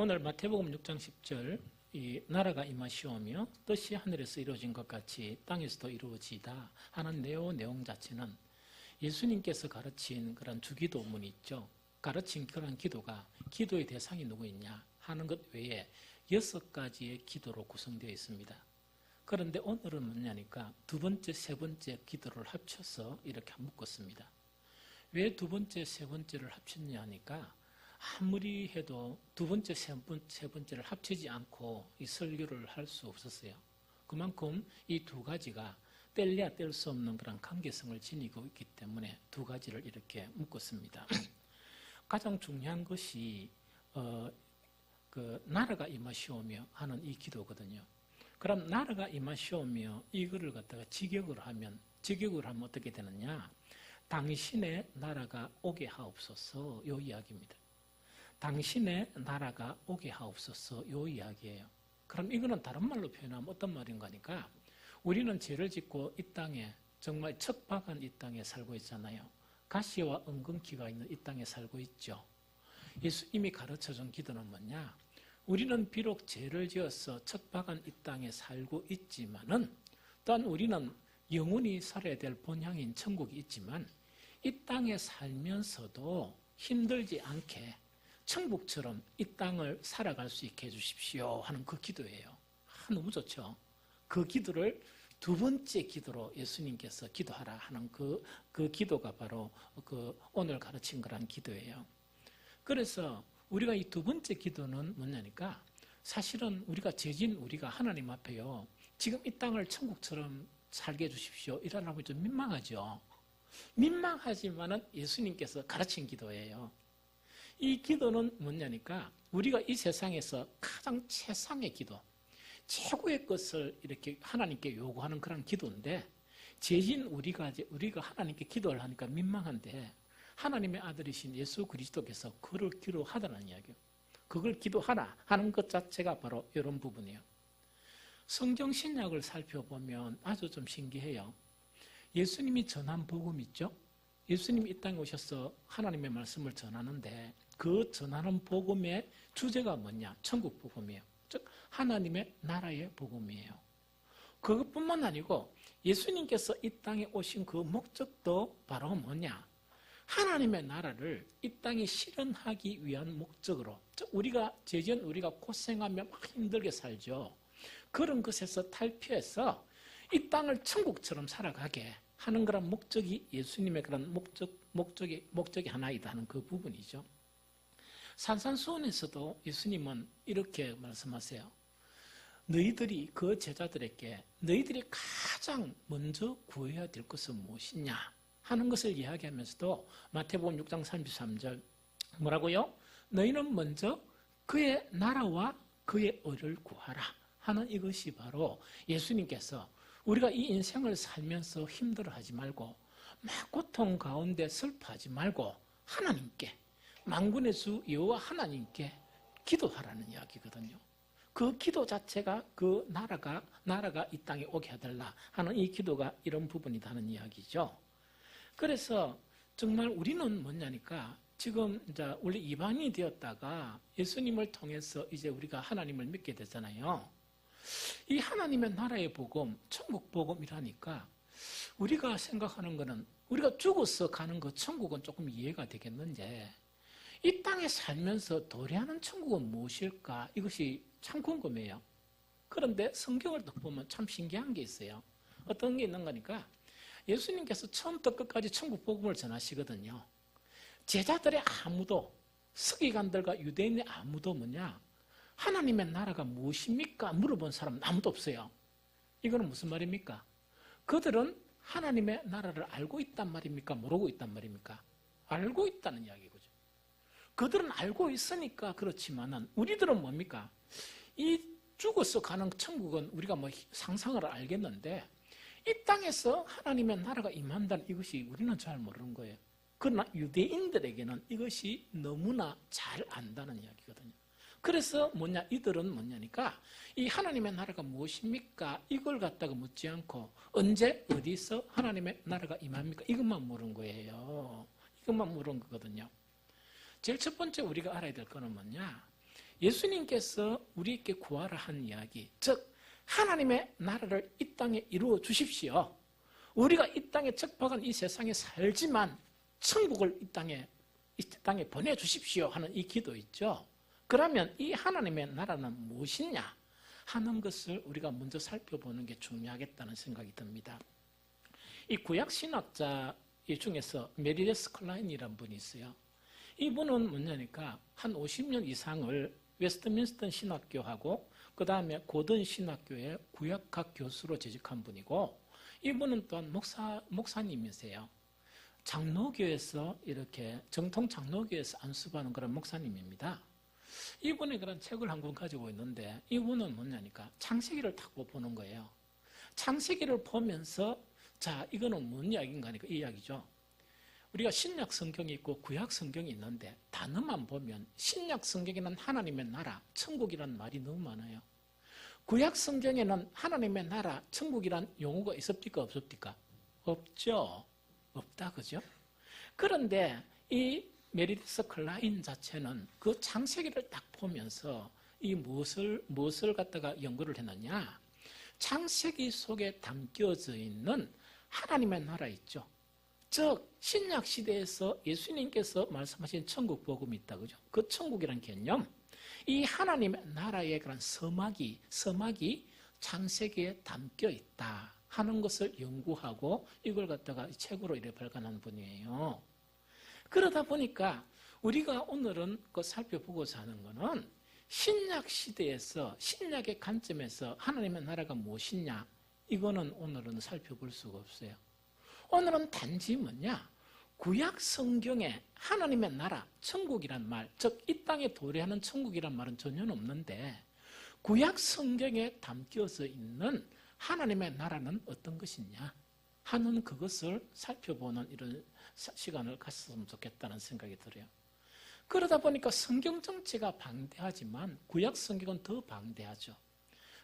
오늘 마태복음 6장 10절 이 나라가 임하시오며 뜻이 하늘에서 이루어진 것 같이 땅에서도 이루어지다 하는 내용 자체는 예수님께서 가르친 그런 주기도문이 있죠. 가르친 그런 기도가 기도의 대상이 누구있냐 하는 것 외에 6가지의 기도로 구성되어 있습니다. 그런데 오늘은 뭐냐니까 두 번째, 세 번째 기도를 합쳐서 이렇게 묶었습니다. 왜 두 번째, 세 번째를 합쳤냐 하니까 아무리 해도 두 번째, 세 번째를 합치지 않고 이 설교를 할 수 없었어요. 그만큼 이 두 가지가 뗄래야 뗄 수 없는 그런 관계성을 지니고 있기 때문에 두 가지를 이렇게 묶었습니다. 가장 중요한 것이 그 나라가 임하시오며 하는 이 기도거든요. 그럼 나라가 임하시오며 이거를 갖다가 직역을 하면 어떻게 되느냐? 당신의 나라가 오게 하옵소서 요 이야기입니다. 당신의 나라가 오게 하옵소서 요 이야기예요. 그럼 이거는 다른 말로 표현하면 어떤 말인가 하니까 우리는 죄를 짓고 이 땅에 정말 척박한 이 땅에 살고 있잖아요. 가시와 은근키가 있는 이 땅에 살고 있죠. 예수님이 가르쳐준 기도는 뭐냐? 우리는 비록 죄를 지어서 척박한 이 땅에 살고 있지만은 또한 우리는 영원히 살아야 될 본향인 천국이 있지만 이 땅에 살면서도 힘들지 않게 천국처럼 이 땅을 살아갈 수 있게 해주십시오 하는 그 기도예요. 너무 좋죠. 그 기도를 두 번째 기도로 예수님께서 기도하라 하는 그 기도가 바로 그 오늘 가르친 거란 기도예요. 그래서 우리가 이 두 번째 기도는 뭐냐니까 사실은 우리가 죄진 우리가 하나님 앞에요. 지금 이 땅을 천국처럼 살게 해주십시오. 이러라고 좀 민망하죠. 민망하지만은 예수님께서 가르친 기도예요. 이 기도는 뭐냐니까 우리가 이 세상에서 가장 최상의 기도, 최고의 것을 이렇게 하나님께 요구하는 그런 기도인데 죄진 우리가 하나님께 기도를 하니까 민망한데 하나님의 아들이신 예수 그리스도께서 그를 기도하다는 이야기예요. 그걸 기도하라 하는 것 자체가 바로 이런 부분이에요. 성경 신약을 살펴보면 아주 좀 신기해요. 예수님이 전한 복음 있죠? 예수님이 이 땅에 오셔서 하나님의 말씀을 전하는데 그 전하는 복음의 주제가 뭐냐? 천국 복음이에요. 즉 하나님의 나라의 복음이에요. 그것뿐만 아니고 예수님께서 이 땅에 오신 그 목적도 바로 뭐냐? 하나님의 나라를 이 땅에 실현하기 위한 목적으로, 즉 우리가 죄지은 우리가 고생하며 막 힘들게 살죠. 그런 것에서 탈피해서 이 땅을 천국처럼 살아가게 하는 그런 목적이 예수님의 그런 목적이 하나이다 하는 그 부분이죠. 산산수훈에서도 예수님은 이렇게 말씀하세요. 너희들이 그 제자들에게 너희들이 가장 먼저 구해야 될 것은 무엇이냐 하는 것을 이야기하면서도 마태복음 6장 33절 뭐라고요? 너희는 먼저 그의 나라와 그의 의를 구하라 하는 이것이 바로 예수님께서 우리가 이 인생을 살면서 힘들어하지 말고 막 고통 가운데 슬퍼하지 말고 하나님께 만군의 주 여호와 하나님께 기도하라는 이야기거든요. 그 기도 자체가 그 나라가 이 땅에 오게 해달라 하는 이 기도가 이런 부분이다 하는 이야기죠. 그래서 정말 우리는 뭐냐니까 지금 이제 원래 이방인이 되었다가 예수님을 통해서 이제 우리가 하나님을 믿게 되잖아요. 이 하나님의 나라의 복음, 천국 복음이라니까 우리가 생각하는 거는 우리가 죽어서 가는 그 천국은 조금 이해가 되겠는데 이 땅에 살면서 도래하는 천국은 무엇일까? 이것이 참 궁금해요. 그런데 성경을 또 보면 참 신기한 게 있어요. 어떤 게 있는 거니까 예수님께서 처음부터 끝까지 천국 복음을 전하시거든요. 제자들의 아무도 서기관들과 유대인의 아무도 뭐냐? 하나님의 나라가 무엇입니까? 물어본 사람은 아무도 없어요. 이거는 무슨 말입니까? 그들은 하나님의 나라를 알고 있단 말입니까? 모르고 있단 말입니까? 알고 있다는 이야기거죠. 그들은 알고 있으니까 그렇지만은 우리들은 뭡니까? 이 죽어서 가는 천국은 우리가 뭐 상상을 알겠는데 이 땅에서 하나님의 나라가 임한다는 이것이 우리는 잘 모르는 거예요. 그러나 유대인들에게는 이것이 너무나 잘 안다는 이야기거든요. 그래서 이들은 뭐냐니까 이 하나님의 나라가 무엇입니까? 이걸 갖다가 묻지 않고 언제 어디서 하나님의 나라가 임합니까? 이것만 물은 거예요. 이것만 물은 거거든요. 제일 첫 번째 우리가 알아야 될 거는 뭐냐? 예수님께서 우리에게 구하라 한 이야기, 즉 하나님의 나라를 이 땅에 이루어 주십시오. 우리가 이 땅에 척박한 이 세상에 살지만 천국을 이 땅에 보내주십시오 하는 이 기도 있죠. 그러면 이 하나님의 나라는 무엇이냐 하는 것을 우리가 먼저 살펴보는 게 중요하겠다는 생각이 듭니다. 이 구약신학자 중에서 메리데스 클라인이라는 분이 있어요. 이분은 뭐냐니까 한 50년 이상을 웨스트민스턴 신학교하고 그 다음에 고든 신학교의 구약학 교수로 재직한 분이고, 이분은 또한 목사님이세요. 장로교에서 이렇게 정통 장로교에서 안수받는 그런 목사님입니다. 이분이 그런 책을 한 권 가지고 있는데, 이분은 뭐냐니까 창세기를 딱 보는 거예요. 창세기를 보면서 자, 이거는 뭔 이야기인가 하니까 이 이야기죠. 우리가 신약 성경이 있고 구약 성경이 있는데 단어만 보면 신약 성경에는 하나님의 나라, 천국이라는 말이 너무 많아요. 구약 성경에는 하나님의 나라, 천국이란 용어가 있습니까? 없습니까? 없죠. 없다, 그죠? 그런데 이 메리데스 클라인 자체는 그 창세기를 딱 보면서 이 무엇을 갖다가 연구를 했느냐? 창세기 속에 담겨져 있는 하나님의 나라 있죠. 즉 신약 시대에서 예수님께서 말씀하신 천국 복음이 있다, 그죠? 그 천국이라는 개념, 이 하나님의 나라의 그런 서막이 창세기에 담겨 있다 하는 것을 연구하고 이걸 갖다가 책으로 이렇게 발간한 분이에요. 그러다 보니까 우리가 오늘은 그 살펴보고자 하는 것은 신약 시대에서 신약의 관점에서 하나님의 나라가 무엇이냐, 이거는 오늘은 살펴볼 수가 없어요. 오늘은 단지 뭐냐, 구약 성경에 하나님의 나라, 천국이란 말, 즉 이 땅에 도래하는 천국이란 말은 전혀 없는데 구약 성경에 담겨져 있는 하나님의 나라는 어떤 것이냐 하는 그것을 살펴보는 이런 시간을 가졌으면 좋겠다는 생각이 들어요. 그러다 보니까 성경 전체가 방대하지만 구약 성경은 더 방대하죠.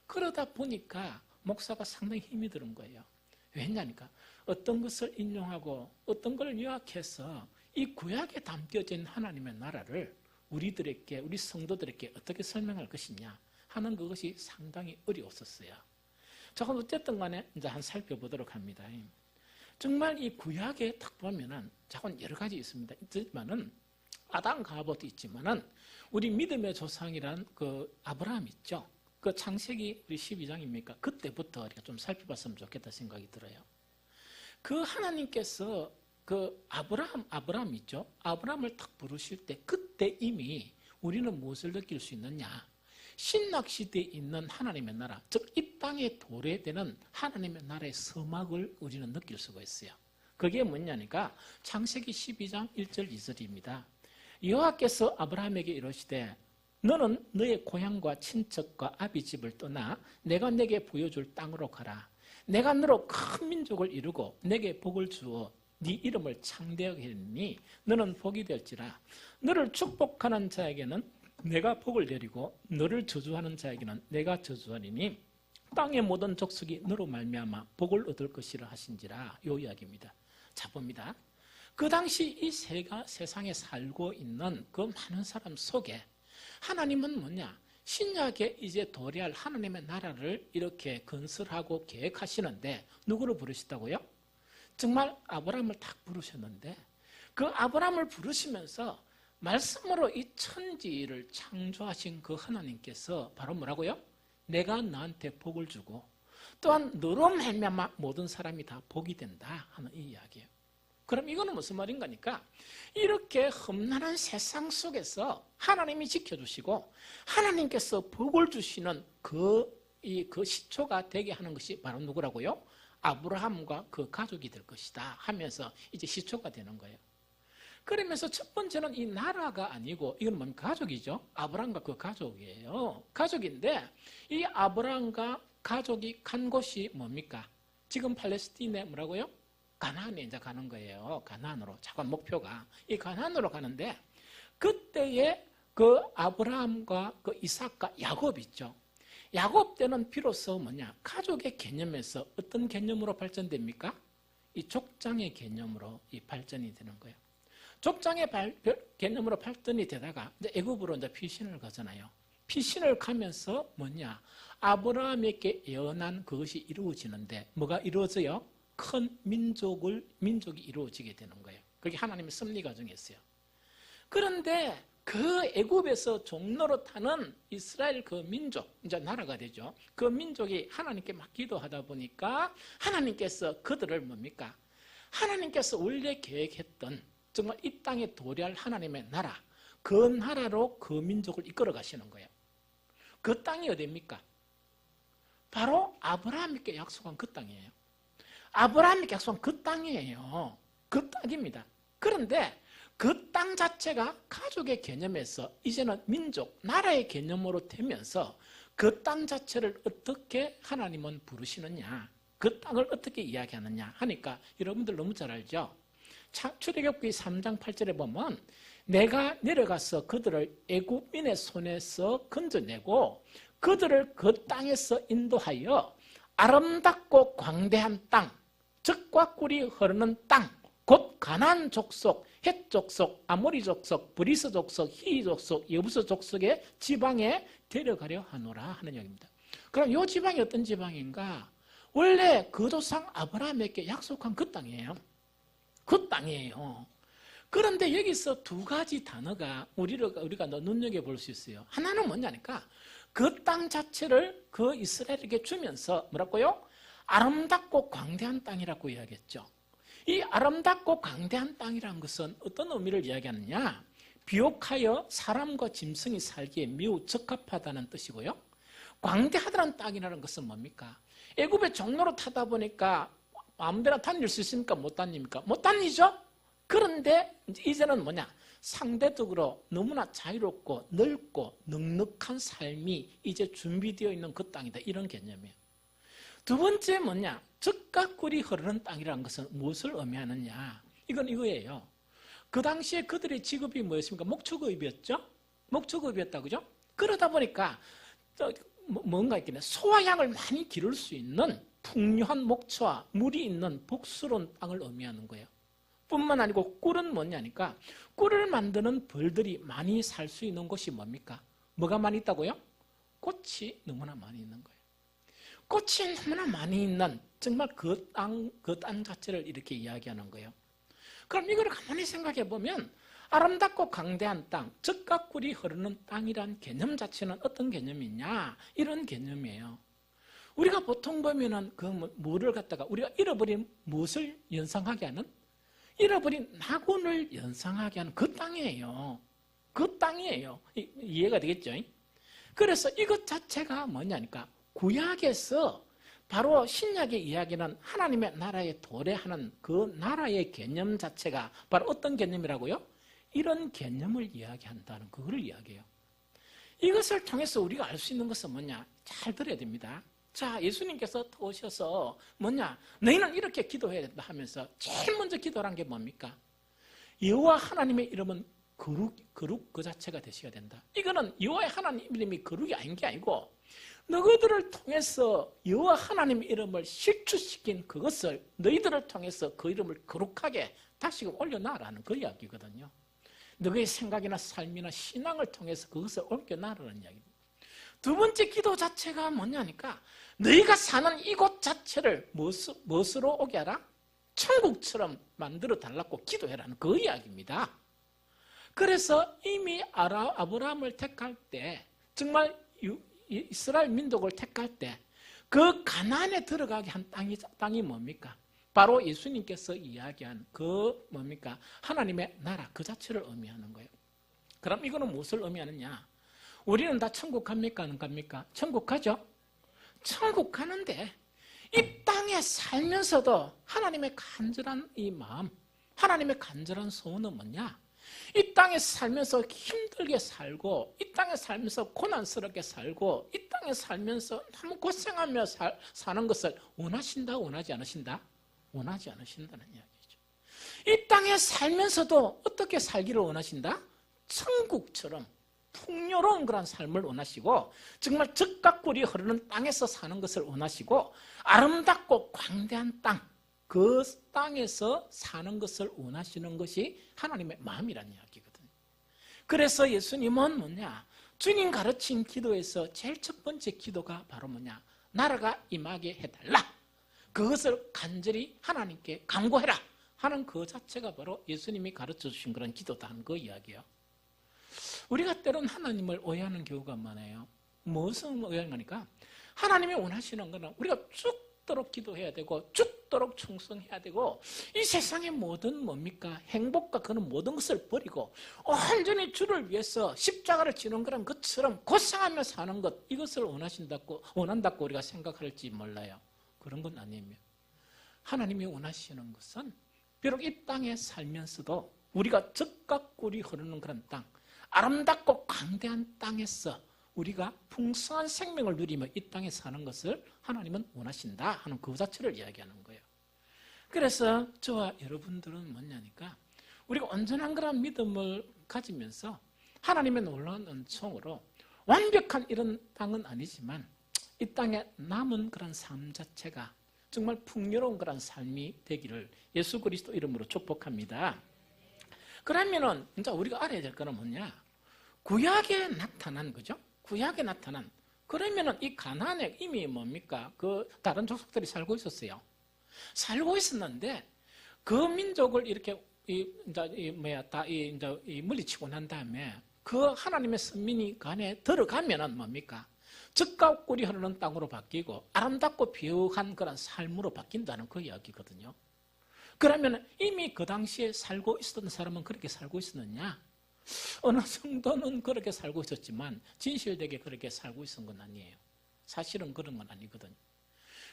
그러다 보니까 목사가 상당히 힘이 드는 거예요. 왜냐니까 어떤 것을 인용하고 어떤 걸 요약해서 이 구약에 담겨진 하나님의 나라를 우리들에게, 우리 성도들에게 어떻게 설명할 것이냐 하는 그것이 상당히 어려웠었어요. 자, 그럼 어쨌든 간에 이제 한 살펴보도록 합니다. 정말 이 구약에 딱 보면은 자꾸 여러 가지 있습니다. 있지만은 아담과 하와도 있지만은 우리 믿음의 조상이란 그 아브라함 있죠. 그 창세기 우리 12장입니까? 그때부터 우리가 좀 살펴봤으면 좋겠다 생각이 들어요. 그 하나님께서 그 아브라함 있죠? 아브라함을 딱 부르실 때 그때 이미 우리는 무엇을 느낄 수 있느냐? 신약 시대에 있는 하나님의 나라, 즉 이 땅에 도래되는 하나님의 나라의 서막을 우리는 느낄 수가 있어요. 그게 뭐냐니까 창세기 12장 1절 2절입니다. 여호와께서 아브라함에게 이르시되 너는 너의 고향과 친척과 아비집을 떠나 내가 내게 보여줄 땅으로 가라. 내가 너로 큰 민족을 이루고 내게 복을 주어 네 이름을 창대하게 했으니 너는 복이 될지라. 너를 축복하는 자에게는 내가 복을 내리고 너를 저주하는 자에게는 내가 저주하리니 땅의 모든 족속이 너로 말미암아 복을 얻을 것이라 하신지라. 요 이야기입니다. 자, 봅니다. 그 당시 이 세상에 살고 있는 그 많은 사람 속에 하나님은 뭐냐? 신약에 이제 도래할 하나님의 나라를 이렇게 건설하고 계획하시는데 누구를 부르시다고요? 정말 아브라함을 딱 부르셨는데 그 아브라함을 부르시면서 말씀으로 이 천지를 창조하신 그 하나님께서 바로 뭐라고요? 내가 너한테 복을 주고 또한 너로 말미암아 모든 사람이 다 복이 된다 하는 이 이야기예요. 그럼 이거는 무슨 말인가니까 이렇게 험난한 세상 속에서 하나님이 지켜주시고 하나님께서 복을 주시는 그 시초가 되게 하는 것이 바로 누구라고요? 아브라함과 그 가족이 될 것이다 하면서 이제 시초가 되는 거예요. 그러면서 첫 번째는 이 나라가 아니고 이건 뭡니까? 가족이죠. 아브라함과 그 가족이에요. 가족인데 이 아브라함과 가족이 간 곳이 뭡니까? 지금 팔레스틴에 뭐라고요? 가나안에 이제 가는 거예요. 가나안으로. 잠깐 목표가 이 가나안으로 가는데 그때의 그 아브라함과 그 이삭과 야곱 있죠. 야곱 때는 비로소 뭐냐? 가족의 개념에서 어떤 개념으로 발전됩니까? 이 족장의 개념으로 이 발전이 되는 거예요. 족장의 개념으로 발전이 되다가 이제 애굽으로 이제 피신을 가잖아요. 피신을 가면서 뭐냐? 아브라함에게 예언한 그것이 이루어지는데 뭐가 이루어져요? 큰 민족이 이루어지게 되는 거예요. 그게 하나님의 섭리 과정이었어요. 그런데 그 애굽에서 종로로 타는 이스라엘 그 민족, 이제 나라가 되죠. 그 민족이 하나님께 막 기도하다 보니까 하나님께서 그들을 뭡니까? 하나님께서 원래 계획했던 정말 이 땅에 도래할 하나님의 나라, 그 나라로 그 민족을 이끌어 가시는 거예요. 그 땅이 어디입니까? 바로 아브라함에게 약속한 그 땅이에요. 아브라함에게 약속한 그 땅이에요. 그 땅입니다. 그런데 그 땅 자체가 가족의 개념에서 이제는 민족, 나라의 개념으로 되면서 그 땅 자체를 어떻게 하나님은 부르시느냐, 그 땅을 어떻게 이야기하느냐 하니까 여러분들 너무 잘 알죠? 출애굽기 3장 8절에 보면 내가 내려가서 그들을 애굽인의 손에서 건져내고 그들을 그 땅에서 인도하여 아름답고 광대한 땅, 젖과 꿀이 흐르는 땅, 곧 가나안 족속, 헷 족속, 아모리 족속, 브리스 족속, 히위 족속, 여부스 족속의 지방에 데려가려 하노라 하는 얘기입니다. 그럼 이 지방이 어떤 지방인가? 원래 그 조상 아브라함에게 약속한 그 땅이에요. 그 땅이에요. 그런데 여기서 두 가지 단어가 우리가 눈여겨볼 수 있어요. 하나는 뭐냐니까 그 땅 자체를 그 이스라엘에게 주면서 뭐라고요? 아름답고 광대한 땅이라고 이야기했죠. 이 아름답고 광대한 땅이라는 것은 어떤 의미를 이야기하느냐? 비옥하여 사람과 짐승이 살기에 매우 적합하다는 뜻이고요. 광대하다는 땅이라는 것은 뭡니까? 애굽의 종로로 타다 보니까 아무데나 다닐 수 있습니까? 못 다닙니까? 못 다니죠? 그런데 이제는 뭐냐? 상대적으로 너무나 자유롭고 넓고 넉넉한 삶이 이제 준비되어 있는 그 땅이다. 이런 개념이에요. 두 번째 뭐냐? 젖과 꿀이 흐르는 땅이라는 것은 무엇을 의미하느냐? 이건 이거예요. 그 당시에 그들의 직업이 뭐였습니까? 목축업이었죠? 목축업이었다, 그죠? 그러다 보니까 뭔가 있겠네. 소와 양을 많이 기를 수 있는 풍요한 목초와 물이 있는 복스러운 땅을 의미하는 거예요. 뿐만 아니고 꿀은 뭐냐니까 꿀을 만드는 벌들이 많이 살 수 있는 곳이 뭡니까? 뭐가 많이 있다고요? 꽃이 너무나 많이 있는 거예요. 꽃이 너무나 많이 있는 정말 그 땅 자체를 이렇게 이야기하는 거예요. 그럼 이걸 가만히 생각해 보면 아름답고 광대한 땅, 젖과 꿀이 흐르는 땅이란 개념 자체는 어떤 개념이냐? 이런 개념이에요. 우리가 보통 보면은 그 뭐를 갖다가 우리가 잃어버린 무엇을 연상하게 하는? 잃어버린 낙원을 연상하게 하는 그 땅이에요. 그 땅이에요. 이해가 되겠죠? 그래서 이것 자체가 뭐냐니까 구약에서 바로 신약의 이야기는 하나님의 나라에 도래하는 그 나라의 개념 자체가 바로 어떤 개념이라고요? 이런 개념을 이야기한다는 그거를 이야기해요. 이것을 통해서 우리가 알 수 있는 것은 뭐냐? 잘 들어야 됩니다. 자, 예수님께서 오셔서 뭐냐? 너희는 이렇게 기도해야 된다 하면서 제일 먼저 기도한 게 뭡니까? 여호와 하나님의 이름은 거룩 그 자체가 되셔야 된다. 이거는 여호와의 하나님 이름이 거룩이 아닌 게 아니고 너희들을 통해서 여호와 하나님의 이름을 실추시킨 그것을 너희들을 통해서 그 이름을 거룩하게 다시금 올려놔라는 그 이야기거든요. 너희의 생각이나 삶이나 신앙을 통해서 그것을 옮겨놔라는 이야기입니다. 두 번째 기도 자체가 뭐냐니까 너희가 사는 이곳 자체를 무엇으로 오게 하라? 천국처럼 만들어 달라고 기도해라는 그 이야기입니다. 그래서 이미 아브라함을 택할 때 정말 이스라엘 민족을 택할 때 그 가나안에 들어가게 한 땅이 뭡니까? 바로 예수님께서 이야기한 그 뭡니까? 하나님의 나라 그 자체를 의미하는 거예요. 그럼 이거는 무엇을 의미하느냐? 우리는 다 천국 갑니까? 안 갑니까? 천국 가죠? 천국 가는데 이 땅에 살면서도 하나님의 간절한 이 마음, 하나님의 간절한 소원은 뭐냐? 이 땅에 살면서 힘들게 살고 이 땅에 살면서 고난스럽게 살고 이 땅에 살면서 너무 고생하며 사는 것을 원하신다? 원하지 않으신다? 원하지 않으신다는 이야기죠. 이 땅에 살면서도 어떻게 살기를 원하신다? 천국처럼 풍요로운 그런 삶을 원하시고 정말 젖과 꿀이 흐르는 땅에서 사는 것을 원하시고 아름답고 광대한 땅, 그 땅에서 사는 것을 원하시는 것이 하나님의 마음이라는 이야기거든요. 그래서 예수님은 뭐냐? 주님 가르친 기도에서 제일 첫 번째 기도가 바로 뭐냐? 나라가 임하게 해달라. 그것을 간절히 하나님께 간구해라 하는 그 자체가 바로 예수님이 가르쳐 주신 그런 기도다 하는 그 이야기예요. 우리가 때로는 하나님을 오해하는 경우가 많아요. 무슨 오해하니까 하나님이 원하시는 것은 우리가 죽도록 기도해야 되고 죽도록 충성해야 되고 이 세상의 모든 뭡니까? 행복과 그런 모든 것을 버리고 온전히 주를 위해서 십자가를 지는 그런 것처럼 고생하며 사는 것, 이것을 원한다고 우리가 생각할지 몰라요. 그런 건 아닙니다. 하나님이 원하시는 것은 비록 이 땅에 살면서도 우리가 젖과 꿀이 흐르는 그런 땅, 아름답고 광대한 땅에서 우리가 풍성한 생명을 누리며 이 땅에 사는 것을 하나님은 원하신다 하는 그 자체를 이야기하는 거예요. 그래서 저와 여러분들은 뭐냐니까 우리가 온전한 그런 믿음을 가지면서 하나님의 놀라운 은총으로 완벽한 이런 땅은 아니지만 이 땅에 남은 그런 삶 자체가 정말 풍요로운 그런 삶이 되기를 예수 그리스도 이름으로 축복합니다. 그러면은 이제 우리가 알아야 될 거는 뭐냐? 구약에 나타난 거죠. 구약에 나타난. 그러면은 이 가나안에 이미 뭡니까? 그 다른 족속들이 살고 있었어요. 살고 있었는데 그 민족을 이렇게 물리치고 난 다음에 그 하나님의 선민이 그 안에 들어가면은 뭡니까? 젖과 꿀이 흐르는 땅으로 바뀌고 아름답고 비옥한 그런 삶으로 바뀐다는 그 이야기거든요. 그러면 이미 그 당시에 살고 있었던 사람은 그렇게 살고 있었느냐? 어느 정도는 그렇게 살고 있었지만 진실되게 그렇게 살고 있었던 건 아니에요. 사실은 그런 건 아니거든요.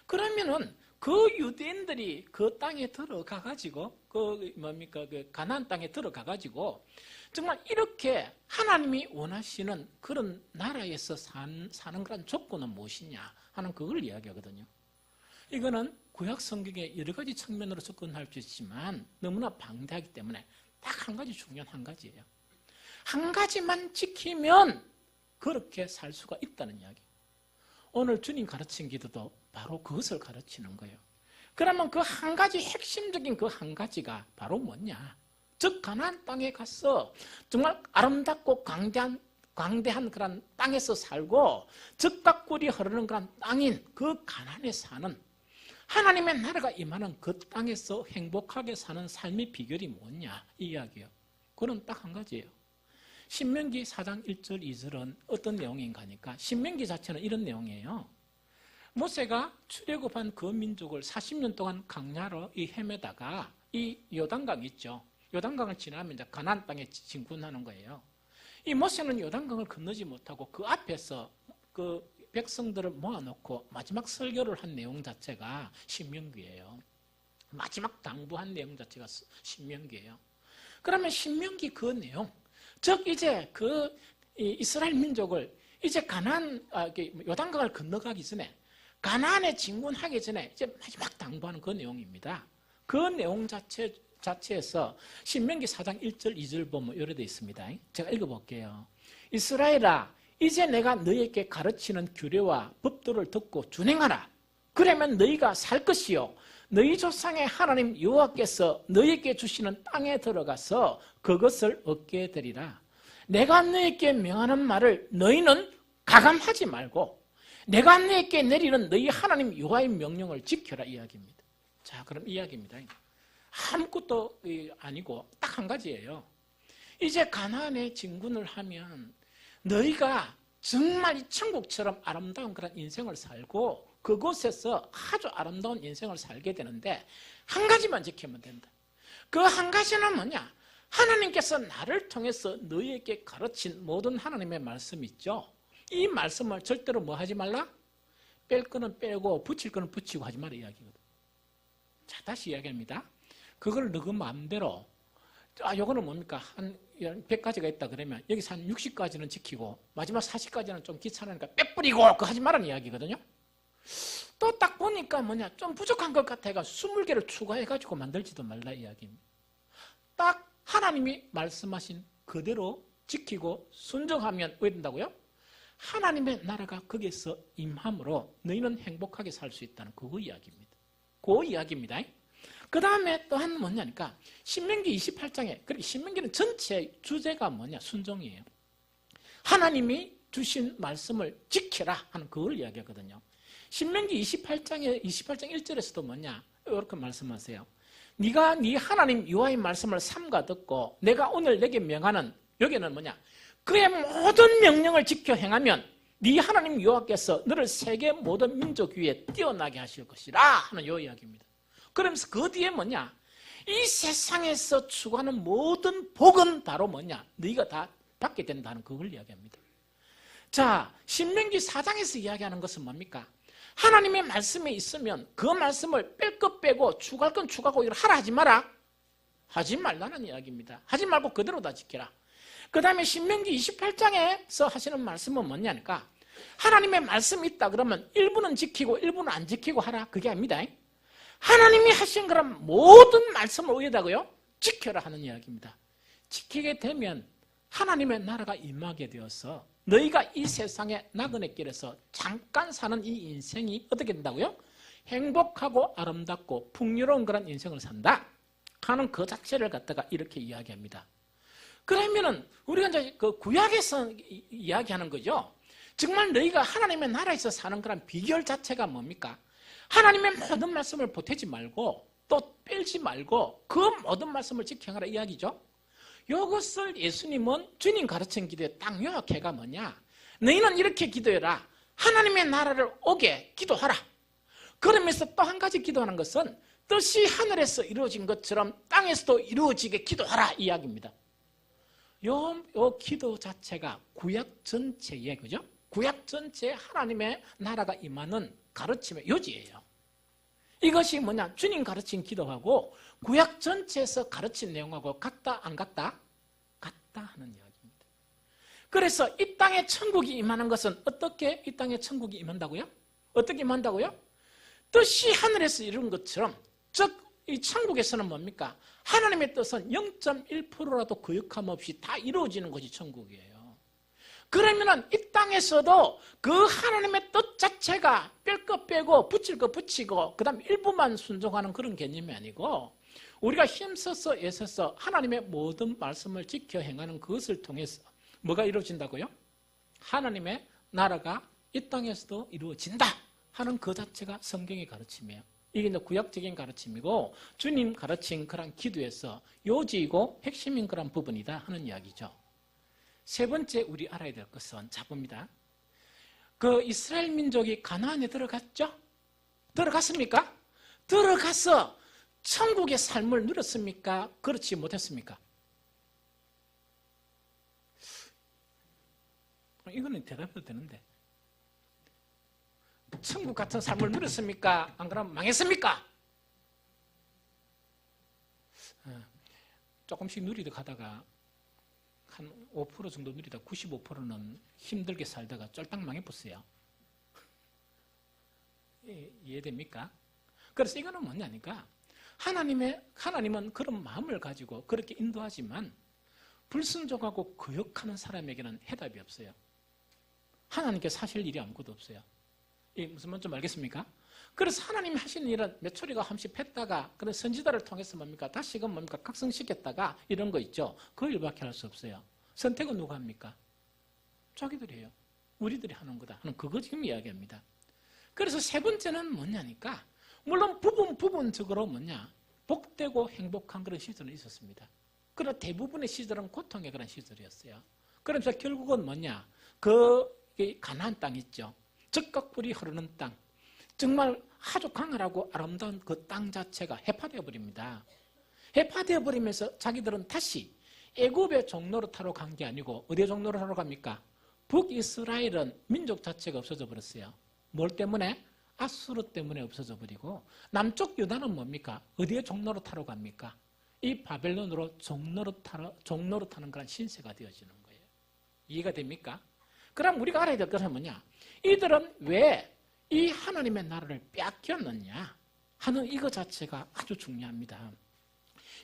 그러면은 그 유대인들이 그 땅에 들어가가지고 그 가나안 땅에 들어가가지고 정말 이렇게 하나님이 원하시는 그런 나라에서 사는 그런 조건은 무엇이냐 하는 그걸 이야기하거든요. 이거는 구약 성경의 여러 가지 측면으로 접근할 수 있지만 너무나 방대하기 때문에 딱 한 가지 중요한 한 가지예요. 한 가지만 지키면 그렇게 살 수가 있다는 이야기. 오늘 주님 가르친 기도도 바로 그것을 가르치는 거예요. 그러면 그 한 가지 핵심적인 그 한 가지가 바로 뭐냐? 즉 가나안 땅에 가서 정말 아름답고 광대한 그런 땅에서 살고 젖과 꿀이 흐르는 그런 땅인 그 가나안에 사는 하나님의 나라가 임하는 그 땅에서 행복하게 사는 삶의 비결이 뭐냐? 이 이야기예요. 그건 딱 한 가지예요. 신명기 4장 1절 2절은 어떤 내용인가 하니까 신명기 자체는 이런 내용이에요. 모세가 출애굽한 그 민족을 40년 동안 광야로 헤매다가 이 요단강 있죠. 요단강을 지나면 이제 가나안 땅에 진군하는 거예요. 이 모세는 요단강을 건너지 못하고 그 앞에서 그 백성들을 모아놓고 마지막 설교를 한 내용 자체가 신명기예요. 마지막 당부한 내용 자체가 신명기예요. 그러면 신명기 그 내용, 즉 이제 그 이스라엘 민족을 이제 요단강을 건너가기 전에 가나안에 진군하기 전에 이제 마지막 당부하는 그 내용입니다. 그 내용 자체에서 신명기 4장 1절 2절 보면 이렇게 되어 있습니다. 제가 읽어볼게요. 이스라엘아, 이제 내가 너희에게 가르치는 규례와 법도를 듣고 준행하라. 그러면 너희가 살 것이요 너희 조상의 하나님 여호와께서 너희에게 주시는 땅에 들어가서 그것을 얻게 되리라. 내가 너희에게 명하는 말을 너희는 가감하지 말고 내가 너희에게 내리는 너희 하나님 여호와의 명령을 지켜라 이야기입니다. 자, 그럼 이야기입니다. 아무것도 아니고 딱 한 가지예요. 이제 가나안에 진군을 하면 너희가 정말 이 천국처럼 아름다운 그런 인생을 살고 그곳에서 아주 아름다운 인생을 살게 되는데 한 가지만 지키면 된다. 그 한 가지는 뭐냐? 하나님께서 나를 통해서 너희에게 가르친 모든 하나님의 말씀 있죠. 이 말씀을 절대로 뭐 하지 말라? 뺄 거는 빼고 붙일 거는 붙이고 하지 말라 이야기거든. 자, 다시 이야기합니다. 그걸 너희 마음대로 요거는 뭡니까? 한 100가지가 있다 그러면 여기서 한 60가지는 지키고 마지막 40가지는 좀 귀찮으니까 빼뿌리고 그거 하지 말라는 이야기거든요. 또 딱 보니까 뭐냐? 좀 부족한 것 같아가 20개를 추가해가지고 만들지도 말라 이야기입니다. 딱 하나님이 말씀하신 그대로 지키고 순종하면 왜 된다고요? 하나님의 나라가 거기에서 임함으로 너희는 행복하게 살 수 있다는 그 이야기입니다. 그 이야기입니다. 그 다음에 또한 뭐냐니까 신명기 28장에 그렇게 신명기는 전체 주제가 뭐냐? 순종이에요. 하나님이 주신 말씀을 지켜라 하는 그걸 이야기하거든요. 신명기 28장 1절에서도 뭐냐? 이렇게 말씀하세요. 네가 네 하나님 여호와의 말씀을 삼가 듣고 내가 오늘 내게 명하는, 여기는 뭐냐? 그의 모든 명령을 지켜 행하면 네 하나님 여호와께서 너를 세계 모든 민족 위에 뛰어나게 하실 것이라 하는 요 이야기입니다. 그러면서 그 뒤에 뭐냐? 이 세상에서 추구하는 모든 복은 바로 뭐냐? 너희가 다 받게 된다는 그걸 이야기합니다. 자, 신명기 4장에서 이야기하는 것은 뭡니까? 하나님의 말씀에 있으면 그 말씀을 뺄 것 빼고 추가할 건 추가하고 이걸 하라 하지 마라. 하지 말라는 이야기입니다. 하지 말고 그대로 다 지켜라. 그 다음에 신명기 28장에서 하시는 말씀은 뭐냐니까 하나님의 말씀이 있다 그러면 일부는 지키고 일부는 안 지키고 하라. 그게 아닙니다. 하나님이 하신 그런 모든 말씀을 의하다고요? 지켜라 하는 이야기입니다. 지키게 되면 하나님의 나라가 임하게 되어서 너희가 이 세상의 나그네 길에서 잠깐 사는 이 인생이 어떻게 된다고요? 행복하고 아름답고 풍요로운 그런 인생을 산다 하는 그 자체를 갖다가 이렇게 이야기합니다. 그러면은 우리가 이제 그 구약에서 이야기하는 거죠. 정말 너희가 하나님의 나라에서 사는 그런 비결 자체가 뭡니까? 하나님의 모든 말씀을 보태지 말고 또 빼지 말고 그 모든 말씀을 지켜하라 이야기죠. 이것을 예수님은 주님 가르친 기도에 딱 요약해가 뭐냐? 너희는 이렇게 기도해라. 하나님의 나라를 오게 기도하라. 그러면서 또 한 가지 기도하는 것은 뜻이 하늘에서 이루어진 것처럼 땅에서도 이루어지게 기도하라 이야기입니다. 요 기도 자체가 구약 전체에, 그죠? 구약 전체에 하나님의 나라가 임하는 가르침의 요지예요. 이것이 뭐냐? 주님 가르친 기도하고 구약 전체에서 가르친 내용하고 같다 안 같다? 같다 하는 이야기입니다. 그래서 이 땅에 천국이 임하는 것은 어떻게 이 땅에 천국이 임한다고요? 어떻게 임한다고요? 뜻이 하늘에서 이룬 것처럼, 즉 이 천국에서는 뭡니까? 하나님의 뜻은 0.1%라도 거역함 없이 다 이루어지는 것이 천국이에요. 그러면은 이 땅에서도 그 하나님의 뜻 자체가 뺄 것 빼고 붙일 거 붙이고 그 다음 일부만 순종하는 그런 개념이 아니고 우리가 힘써서 애써서 하나님의 모든 말씀을 지켜 행하는 그것을 통해서 뭐가 이루어진다고요? 하나님의 나라가 이 땅에서도 이루어진다 하는 그 자체가 성경의 가르침이에요. 이게 이제 구약적인 가르침이고 주님 가르친 그런 기도에서 요지이고 핵심인 그런 부분이다 하는 이야기죠. 세 번째 우리 알아야 될 것은 자봅니다. 그 이스라엘 민족이 가나안에 들어갔죠? 들어갔습니까? 들어가서 천국의 삶을 누렸습니까? 그렇지 못했습니까? 이거는 대답해도 되는데. 천국 같은 삶을 누렸습니까? 안 그러면 망했습니까? 조금씩 누리다 가다가 한 5% 정도 누리다 95%는 힘들게 살다가 쫄딱 망해버렸어요. 이해됩니까? 그래서 이거는 뭐냐니까 하나님은 그런 마음을 가지고 그렇게 인도하지만 불순종하고 거역하는 사람에게는 해답이 없어요. 하나님께서 하실 일이 아무것도 없어요. 무슨 말인지 좀 알겠습니까? 그래서 하나님이 하시는 일은 메추리가 한씩 팼다가 그런 선지자를 통해서 뭡니까? 다시금 뭡니까? 각성시켰다가 이런 거 있죠. 그 일밖에 할 수 없어요. 선택은 누가 합니까? 자기들이 해요. 우리들이 하는 거다 하는 그거 지금 이야기합니다. 그래서 세 번째는 뭐냐니까 물론 부분적으로 뭐냐 복되고 행복한 그런 시절은 있었습니다. 그러나 대부분의 시절은 고통의 그런 시절이었어요. 그러면서 결국은 뭐냐 그 가나안 땅 있죠. 적각불이 흐르는 땅, 정말 아주 강하고 아름다운 그 땅 자체가 해파되어 버립니다. 해파되어 버리면서 자기들은 다시 애굽의 종로로 타러 간 게 아니고 어디에 종로로 타러 갑니까? 북이스라엘은 민족 자체가 없어져 버렸어요. 뭘 때문에? 아수르 때문에 없어져 버리고 남쪽 유다는 뭡니까? 어디에 종로로 타러 갑니까? 이 바벨론으로 종로로 타는 그런 신세가 되어지는 거예요. 이해가 됩니까? 그럼 우리가 알아야 될 것은 뭐냐? 이들은 왜 이 하나님의 나라를 빼앗겼느냐 하는 이거 자체가 아주 중요합니다.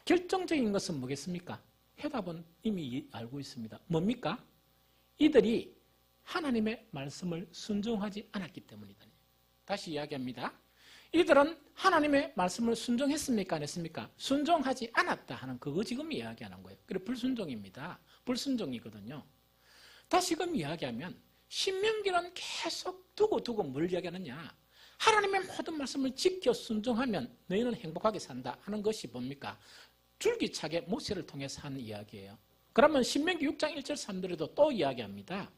결정적인 것은 뭐겠습니까? 해답은 이미 알고 있습니다. 뭡니까? 이들이 하나님의 말씀을 순종하지 않았기 때문이다. 다시 이야기합니다. 이들은 하나님의 말씀을 순종했습니까? 안 했습니까? 순종하지 않았다 하는 그거 지금 이야기하는 거예요. 그리고 불순종입니다. 불순종이거든요. 다시금 이야기하면 신명기는 계속 두고 뭘 이야기하느냐? 하나님의 모든 말씀을 지켜 순종하면 너희는 행복하게 산다 하는 것이 뭡니까? 줄기차게 모세를 통해서 하는 이야기예요. 그러면 신명기 6장 1절 3절에도 또 이야기합니다.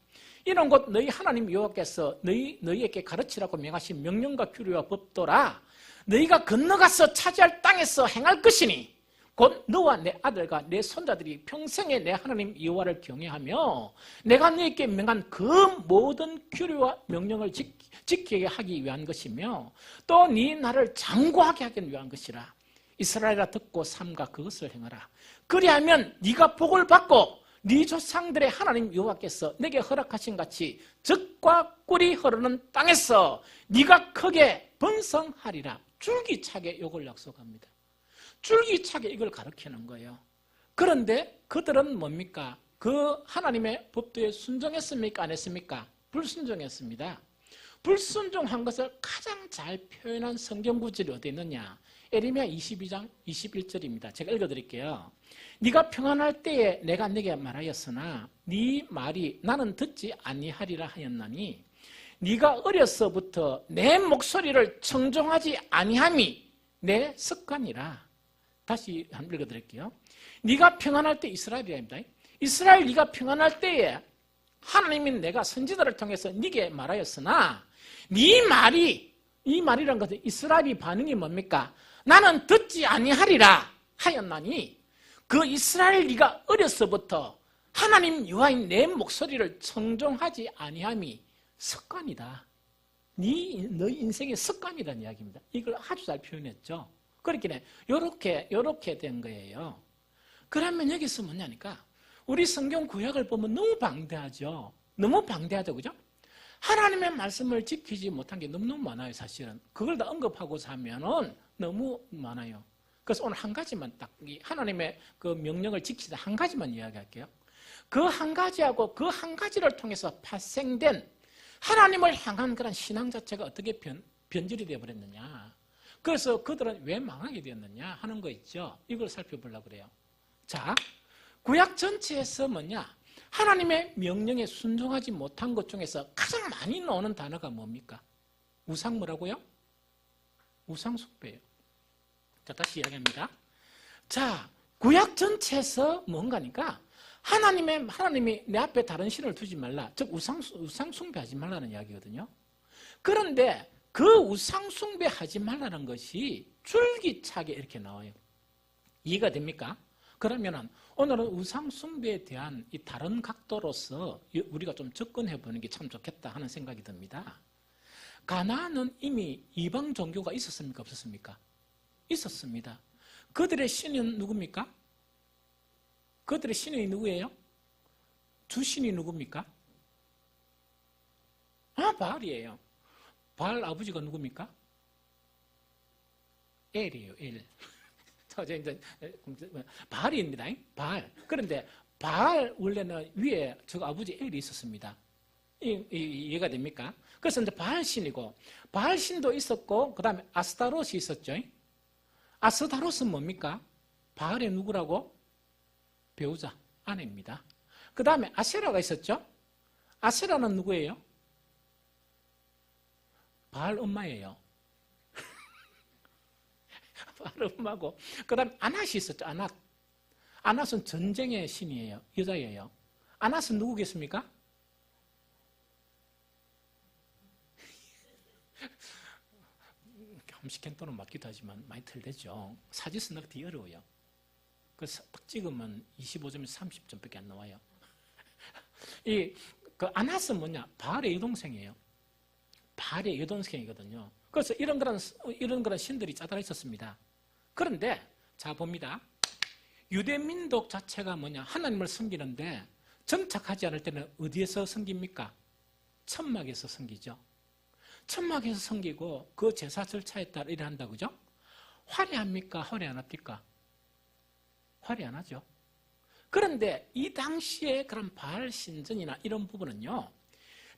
이런 것 너희 하나님 여호와께서 너희에게 가르치라고 명하신 명령과 규례와 법도라. 너희가 건너가서 차지할 땅에서 행할 것이니 곧 너와 내 아들과 내 손자들이 평생에 내 하나님 여호와를 경외하며 내가 너희에게 명한 그 모든 규례와 명령을 지키게 하기 위한 것이며 또 네 나를 장구하게 하기 위한 것이라. 이스라엘아 듣고 삼가 그것을 행하라. 그리하면 네가 복을 받고 네 조상들의 하나님 여호와께서 내게 허락하신 같이 젖과 꿀이 흐르는 땅에서 네가 크게 번성하리라. 줄기차게 이걸 약속합니다. 줄기차게 이걸 가르치는 거예요. 그런데 그들은 뭡니까? 그 하나님의 법도에 순종했습니까? 안 했습니까? 불순종했습니다. 불순종한 것을 가장 잘 표현한 성경 구절이 어디 있느냐? 에레미야 22장 21절입니다. 제가 읽어드릴게요. 네가 평안할 때에 내가 네게 말하였으나 네 말이 나는 듣지 아니하리라 하였나니 네가 어려서부터 내 목소리를 청종하지 아니함이 내 습관이라. 다시 한번 읽어드릴게요. 네가 평안할 때 이스라엘이랍니다. 이스라엘 네가 평안할 때에 하나님이 내가 선지자를 통해서 네게 말하였으나 네 말이 이 말이란 것은 이스라엘이 반응이 뭡니까? 나는 듣지 아니하리라 하였나니 그 이스라엘 네가 어려서부터 하나님 여호와인 내 목소리를 청종하지 아니함이 습관이다. 너희 인생의 습관이라는 이야기입니다. 이걸 아주 잘 표현했죠. 그렇게 요렇게 된 거예요. 그러면 여기서 뭐냐니까 우리 성경 구약을 보면 너무 방대하죠. 너무 방대하죠. 그죠? 하나님의 말씀을 지키지 못한 게 너무너무 많아요. 사실은 그걸 다 언급하고자 하면은 너무 많아요. 그래서 오늘 한 가지만 딱 하나님의 그 명령을 지키자 한 가지만 이야기할게요. 그 한 가지하고 그 한 가지를 통해서 발생된 하나님을 향한 그런 신앙 자체가 어떻게 변질이 되어버렸느냐. 그래서 그들은 왜 망하게 되었느냐 하는 거 있죠. 이걸 살펴보려고 그래요. 자, 구약 전체에서 뭐냐? 하나님의 명령에 순종하지 못한 것 중에서 가장 많이 나오는 단어가 뭡니까? 우상 뭐라고요? 우상 숭배예요. 자, 다시 이야기합니다. 자, 구약 전체에서 뭔가니까 하나님이 내 앞에 다른 신을 두지 말라. 즉 우상 숭배하지 말라는 이야기거든요. 그런데 그 우상 숭배하지 말라는 것이 줄기차게 이렇게 나와요. 이해가 됩니까? 그러면은 오늘은 우상 숭배에 대한 이 다른 각도로서 우리가 좀 접근해 보는 게 참 좋겠다 하는 생각이 듭니다. 가나안은 이미 이방 종교가 있었습니까? 없었습니까? 있었습니다. 그들의 신은 누굽니까? 그들의 신이 누구예요? 주신이 누굽니까? 바알이에요. 바알 아버지가 누굽니까? 엘이에요. 엘. 이제 바알입니다. 바알. 그런데 바알 원래는 위에 저 아버지 엘이 있었습니다. 이해가 됩니까? 그래서 이제 바알 신이고 바알 신도 있었고 그 다음에 아스타롯이 있었죠. 아스타롯은 뭡니까? 바알의 누구라고? 배우자, 아내입니다. 그 다음에 아세라가 있었죠. 아세라는 누구예요? 바알 엄마예요. 바알 엄마고 그 다음에 아낫이 있었죠. 아낫은 전쟁의 신이에요. 여자예요. 아낫은 누구겠습니까? 함식캔토는 맞기도 하지만 많이 틀리죠. 사지스 넣기 어려워요. 그래서 딱 찍으면 25점에서 30점밖에 안 나와요. 그 아낫은 뭐냐? 바알의 여동생이에요. 바알의 여동생이거든요. 그래서 이런 그런 신들이 짜달아 있었습니다. 그런데 자 봅니다. 유대 민족 자체가 뭐냐? 하나님을 섬기는데 정착하지 않을 때는 어디에서 섬깁니까? 천막에서 섬기죠. 천막에서 섬기고 그 제사 절차에 따라 일을 한다, 그죠? 화려합니까? 화려 안 합니까? 화려 안 하죠. 그런데 이 당시에 그런 바알 신전이나 이런 부분은요,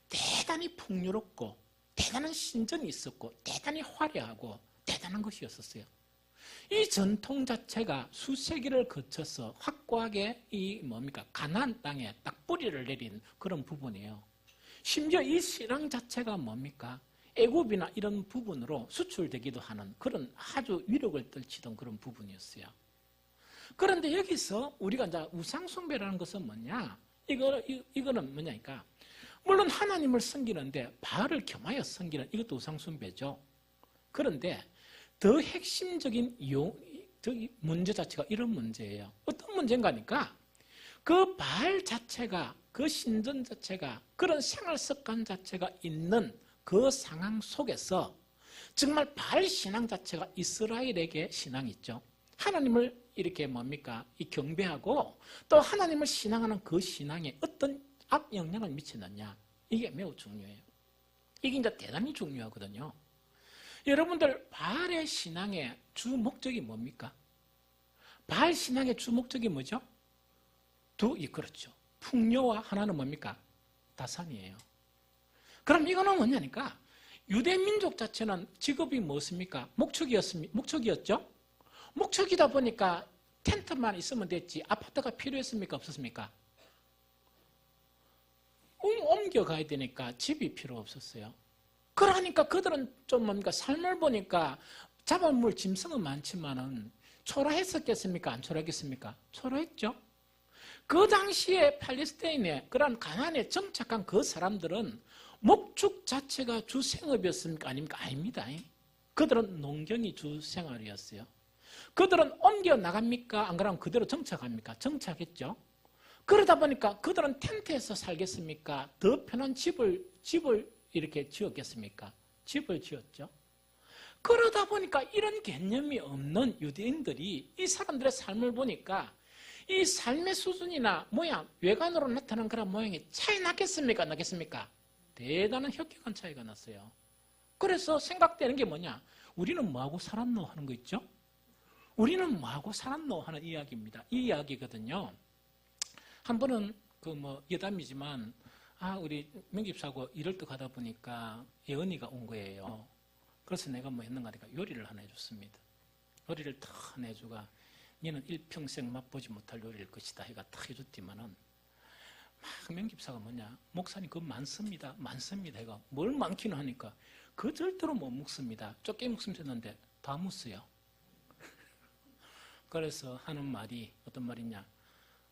대단히 풍요롭고, 대단한 신전이 있었고, 대단히 화려하고, 대단한 것이었었어요. 이 전통 자체가 수세기를 거쳐서 확고하게 가나안 땅에 딱 뿌리를 내린 그런 부분이에요. 심지어 이 신앙 자체가 뭡니까? 애굽이나 이런 부분으로 수출되기도 하는 그런 아주 위력을 떨치던 그런 부분이었어요. 그런데 여기서 우리가 이제 우상숭배라는 것은 뭐냐? 이거는 뭐냐니까, 물론 하나님을 섬기는데 바알을 겸하여 섬기는 이것도 우상숭배죠. 그런데 더 핵심적인 문제 자체가 이런 문제예요. 어떤 문제인가 하니까 그 바알 자체가, 그 신전 자체가, 그런 생활 습관 자체가 있는 그 상황 속에서 정말 바알 신앙 자체가 이스라엘에게 신앙이 있죠. 하나님을 이렇게 뭡니까? 이 경배하고 또 하나님을 신앙하는 그 신앙에 어떤 악영향을 미치느냐. 이게 매우 중요해요. 이게 이제 대단히 중요하거든요. 여러분들, 바알의 신앙의 주 목적이 뭡니까? 바알 신앙의 주 목적이 뭐죠? 그렇죠. 풍요와 하나는 뭡니까? 다산이에요. 그럼 이거는 뭐냐니까, 유대 민족 자체는 직업이 무엇입니까? 목축이었죠? 목축이다 보니까 텐트만 있으면 됐지 아파트가 필요했습니까? 없었습니까? 옮겨가야 되니까 집이 필요 없었어요. 그러니까 그들은 좀 뭡니까? 삶을 보니까 잡아먹을 짐승은 많지만은 초라했었겠습니까? 안 초라했겠습니까? 초라했죠. 그 당시에 팔레스타인에 그런 가나안에 정착한 그 사람들은 목축 자체가 주 생업이었습니까? 아닙니까? 아닙니다. 그들은 농경이 주 생활이었어요. 그들은 옮겨 나갑니까? 안 그러면 그대로 정착합니까? 정착했죠. 그러다 보니까 그들은 텐트에서 살겠습니까? 더 편한 집을 이렇게 지었겠습니까? 집을 지었죠. 그러다 보니까 이런 개념이 없는 유대인들이 이 사람들의 삶을 보니까 이 삶의 수준이나 모양, 외관으로 나타난 그런 모양이 차이 나겠습니까? 나겠습니까? 대단한 혁혁한 차이가 났어요. 그래서 생각되는 게 뭐냐? 우리는 뭐하고 살았노 하는 거 있죠? 우리는 뭐하고 살았노 하는 이야기입니다. 이 이야기거든요. 한 번은 여담이지만 우리 명집사하고 일을 또 가다 보니까 예언이가 온 거예요. 그래서 내가 뭐 했는가 하니까 요리를 하나 해줬습니다. 요리를 탁 하나 해주가 너는 일평생 맛보지 못할 요리일 것이다 해가 탁 해줬지만은 막 명집사가 뭐냐, 목사님 그거 많습니다 해가 뭘 많기는 하니까 그 절대로 못 먹습니다. 좁게 먹으면 되는데 다 묻어요. 그래서 하는 말이 어떤 말이냐,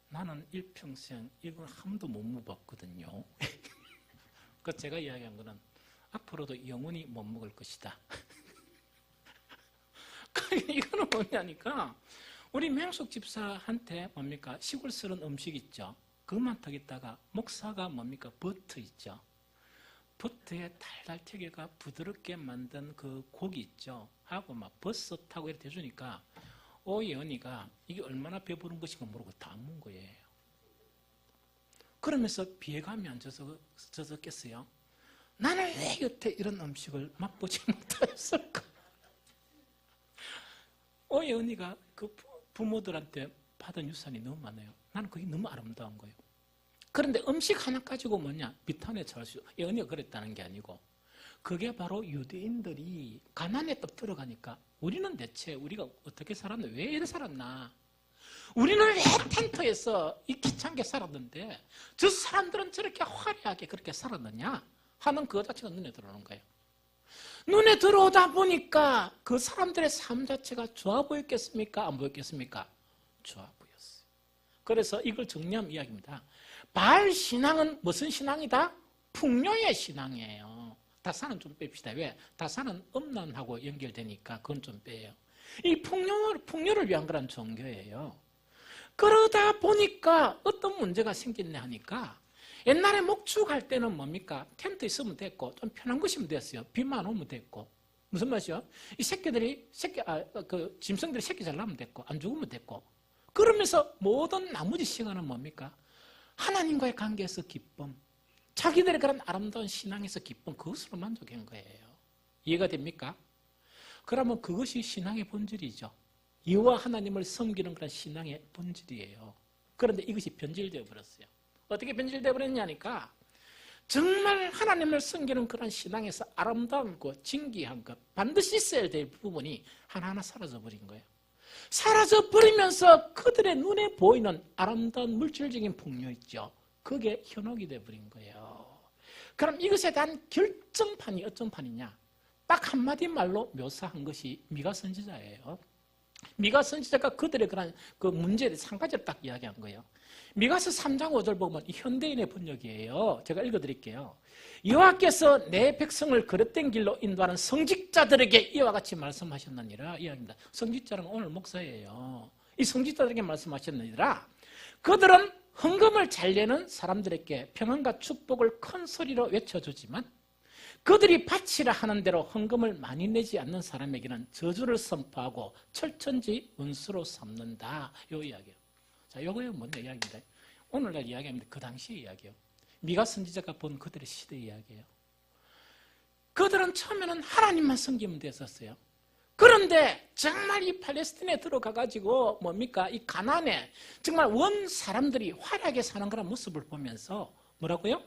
나는 일평생 이걸 한 번도 못 먹었거든요. 그 제가 이야기한 거는 앞으로도 영원히 못 먹을 것이다. 이거는 뭐냐니까 우리 맹숙 집사한테 뭡니까? 시골 쓰는 음식 있죠. 그것만 턱에다가 목사가 뭡니까? 버터 있죠. 버터에 달달 튀겨가 부드럽게 만든 그 고기 있죠. 하고 막 버섯하고 이렇게 해주니까 예언이가 이게 얼마나 배부른 것인가 모르고 다 먹은 거예요. 그러면서 비애감이 안 젖었겠어요? 나는 왜 여태 이런 음식을 맛보지 못했을까? 예언이가 그 부모들한테 받은 유산이 너무 많아요. 나는 그게 너무 아름다운 거예요. 그런데 음식 하나 가지고 뭐냐? 비탄에 처할 수, 예언이가 그랬다는 게 아니고 그게 바로 유대인들이 가난에 또 들어가니까 우리는 대체 우리가 어떻게 살았나? 왜 이래 살았나? 우리는 왜 텐트에서 이 귀찮게 살았는데 저 사람들은 저렇게 화려하게 그렇게 살았느냐? 하는 그거 자체가 눈에 들어오는 거예요. 눈에 들어오다 보니까 그 사람들의 삶 자체가 좋아 보였겠습니까? 안 보였겠습니까? 좋아 보였어요. 그래서 이걸 정리하면 이야기입니다. 바알 신앙은 무슨 신앙이다? 풍요의 신앙이에요. 다산은 좀 뺍시다. 왜? 다산은 음란하고 연결되니까 그건 좀 빼요. 이 풍요를 위한 그런 종교예요. 그러다 보니까 어떤 문제가 생겼냐 하니까 옛날에 목축할 때는 뭡니까? 텐트 있으면 됐고 좀 편한 것이면 됐어요. 비만 오면 됐고. 무슨 말이죠? 이 짐승들이 새끼 잘 나면 됐고 안 죽으면 됐고. 그러면서 모든 나머지 시간은 뭡니까? 하나님과의 관계에서 기쁨, 자기들의 그런 아름다운 신앙에서 기쁨, 그것으로 만족한 거예요. 이해가 됩니까? 그러면 그것이 신앙의 본질이죠. 여호와 하나님을 섬기는 그런 신앙의 본질이에요. 그런데 이것이 변질되어 버렸어요. 어떻게 변질되어 버렸냐니까 정말 하나님을 섬기는 그런 신앙에서 아름다운 것, 진귀한 것, 반드시 있어야 될 부분이 하나하나 사라져 버린 거예요. 사라져 버리면서 그들의 눈에 보이는 아름다운 물질적인 풍요 있죠. 그게 현혹이 되어 버린 거예요. 그럼 이것에 대한 결정판이 어떤 판이냐? 딱 한마디 말로 묘사한 것이 미가 선지자예요. 미가 선지자가 그들의 그런 그 문제를 한 가지를 딱 이야기한 거예요. 미가서 3장 5절 보면 현대인의 번역이에요. 제가 읽어드릴게요. 여호와께서 내 백성을 그릇된 길로 인도하는 성직자들에게 이와 같이 말씀하셨느니라 이야기입니다. 성직자는 오늘 목사예요. 이 성직자들에게 말씀하셨느니라. 그들은 헌금을 잘 내는 사람들에게 평안과 축복을 큰 소리로 외쳐주지만 그들이 바치라 하는 대로 헌금을 많이 내지 않는 사람에게는 저주를 선포하고 철천지 원수로 삼는다. 이 이야기예요. 자, 요거에 뭔 이야기입니다. 오늘날 이야기합니다. 그 당시의 이야기예요. 미가 선지자가 본 그들의 시대 이야기예요. 그들은 처음에는 하나님만 섬기면 됐었어요. 그런데 정말 이 팔레스틴에 들어가가지고 뭡니까? 이 가나안에 정말 원 사람들이 화려하게 사는 그런 모습을 보면서 뭐라고요?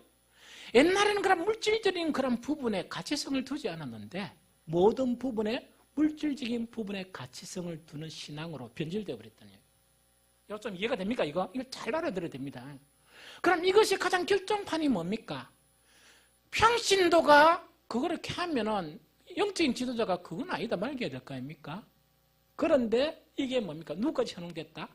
옛날에는 그런 물질적인 그런 부분에 가치성을 두지 않았는데 모든 부분에 물질적인 부분에 가치성을 두는 신앙으로 변질되어 버렸다는 얘기예요. 이거 좀 이해가 됩니까? 이거 잘 알아들어야 됩니다. 그럼 이것이 가장 결정판이 뭡니까? 평신도가 그거를 이렇게 하면은 영적인 지도자가 그건 아니다 말게 될 거 아닙니까? 그런데 이게 뭡니까? 누구까지 현혹됐다?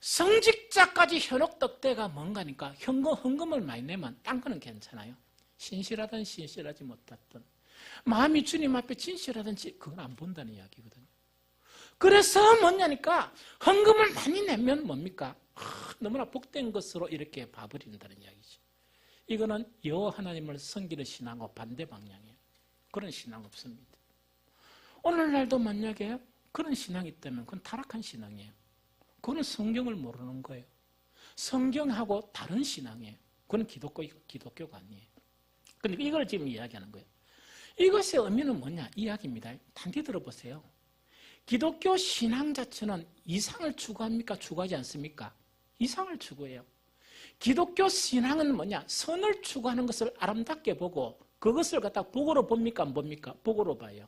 성직자까지 현혹될 가 뭔가니까 헌금을 많이 내면 딴 거는 괜찮아요. 신실하든 신실하지 못하든 마음이 주님 앞에 진실하든지 그건 안 본다는 이야기거든요. 그래서 뭐냐니까 헌금을 많이 내면 뭡니까? 너무나 복된 것으로 이렇게 봐버린다는 이야기죠. 이거는 여호와 하나님을 섬기는 신앙과 반대 방향이에요. 그런 신앙 없습니다. 오늘날도 만약에 그런 신앙이 있다면 그건 타락한 신앙이에요. 그거는 성경을 모르는 거예요. 성경하고 다른 신앙이에요. 그건 기독교가 아니에요. 그런데 이걸 지금 이야기하는 거예요. 이것의 의미는 뭐냐? 이야기입니다. 단디 들어보세요. 기독교 신앙 자체는 이상을 추구합니까? 추구하지 않습니까? 이상을 추구해요. 기독교 신앙은 뭐냐? 선을 추구하는 것을 아름답게 보고 그것을 갖다 복으로 봅니까? 안 봅니까? 복으로 봐요.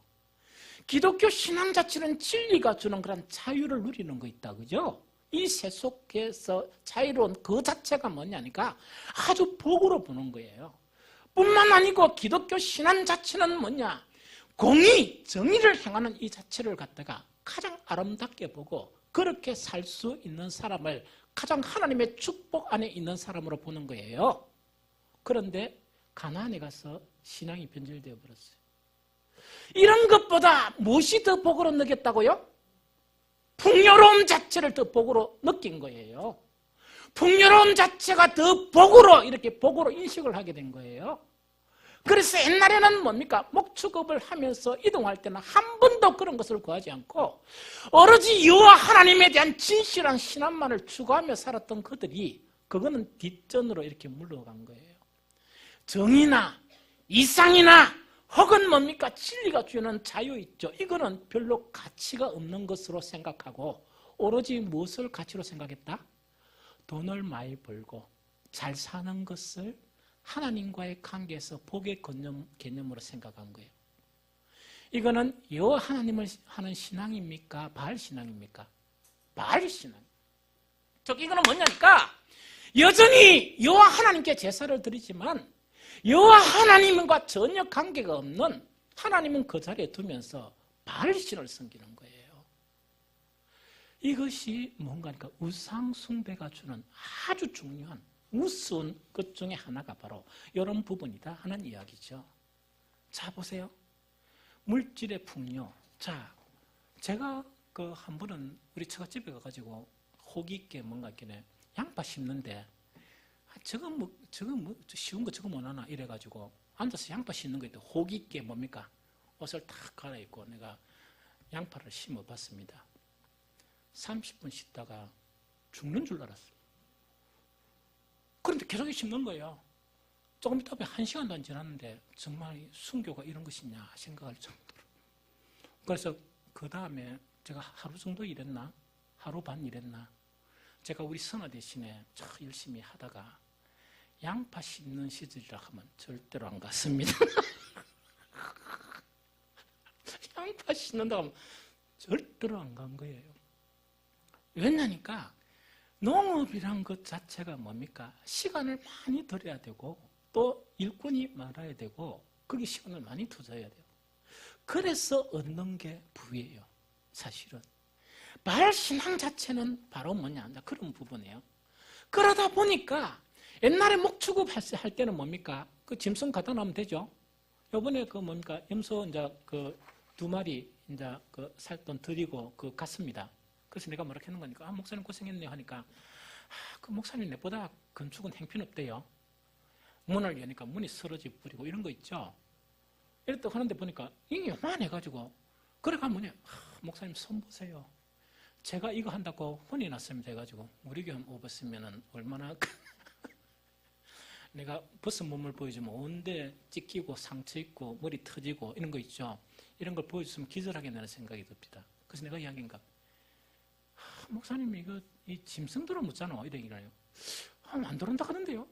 기독교 신앙 자체는 진리가 주는 그런 자유를 누리는 거 있다. 그죠? 이 세속에서 자유로운 그 자체가 뭐냐니까 아주 복으로 보는 거예요. 뿐만 아니고 기독교 신앙 자체는 뭐냐? 공의, 정의를 행하는 이 자체를 갖다가 가장 아름답게 보고 그렇게 살 수 있는 사람을 가장 하나님의 축복 안에 있는 사람으로 보는 거예요. 그런데 가나안에 가서 신앙이 변질되어 버렸어요. 이런 것보다 무엇이 더 복으로 느꼈다고요? 풍요로움 자체를 더 복으로 느낀 거예요. 풍요로움 자체가 더 복으로 이렇게 복으로 인식을 하게 된 거예요. 그래서 옛날에는 뭡니까? 목축업을 하면서 이동할 때는 한 번도 그런 것을 구하지 않고 오로지 여호와 하나님에 대한 진실한 신앙만을 추구하며 살았던 그들이 그거는 뒷전으로 이렇게 물러간 거예요. 정의나 이상이나 혹은 뭡니까? 진리가 주는 자유 있죠. 이거는 별로 가치가 없는 것으로 생각하고 오로지 무엇을 가치로 생각했다? 돈을 많이 벌고 잘 사는 것을 하나님과의 관계에서 복의 개념으로 생각한 거예요. 이거는 여호와 하나님을 하는 신앙입니까? 바알 신앙입니까? 바알 신앙. 즉 이거는 뭐냐니까 여전히 여호와 하나님께 제사를 드리지만 여호와 하나님과 전혀 관계가 없는 하나님은 그 자리에 두면서 바알 신을 섬기는 거예요. 이것이 뭔가니까 우상 숭배가 주는 아주 중요한 우스운 것 중에 하나가 바로 이런 부분이다 하는 이야기죠. 자 보세요. 물질의 풍요. 자 제가 그 한 번은 우리 처갓집에 가가지고 호기 있게 뭔가 이렇게 양파 심는데 저거 뭐 쉬운 거 저거 뭐하나 이래가지고 앉아서 양파 심는 거 있다. 호기 있게 뭡니까? 옷을 탁 갈아입고 내가 양파를 심어봤습니다. 30분 씻다가 죽는 줄 알았어요. 그런데 계속 심는 거예요. 조금 있다 보면 1시간도 안 지났는데 정말 순교가 이런 것이냐 생각할 정도로. 그래서 그 다음에 제가 하루 정도 일했나? 하루 반 일했나? 제가 우리 선화 대신에 열심히 하다가 양파 심는 시절이라 하면 절대로 안 갔습니다. 양파 심는다고 하면 절대로 안 간 거예요. 왜냐니까 농업이란 것 자체가 뭡니까? 시간을 많이 들여야 되고 또 일꾼이 많아야 되고 거기 시간을 많이 투자해야 돼요. 그래서 얻는 게 부예요. 사실은 바알 신앙 자체는 바로 뭐냐, 그런 부분이에요. 그러다 보니까 옛날에 목축업 할 때는 뭡니까? 그 짐승 갖다 놓으면 되죠. 요번에 그 뭡니까? 염소 이제 그 2마리 이제 그 살 돈 드리고 그 갔습니다. 그래서 내가 뭐라 하는 거니까, 아, 목사님 고생했네요 하니까, 아, 그 목사님 내보다 건축은 행편없대요. 문을 여니까 문이 쓰러져 버리고 이런 거 있죠. 이랬다 하는데 보니까 이게 요만해가지고, 그래가 뭐냐, 아, 목사님 손 보세요. 제가 이거 한다고 혼이 났으면 돼가지고 우리 교회 오셨으면은 얼마나 내가 벗은 몸을 보여주면 온데 찢기고 상처 있고 머리 터지고 이런 거 있죠. 이런 걸 보여줬으면 기절하겠다는 생각이 듭니다. 그래서 내가 이야기인가, 목사님 이거 이 짐승들은 묻잖아 이래요. 안 들어온다 하던데요.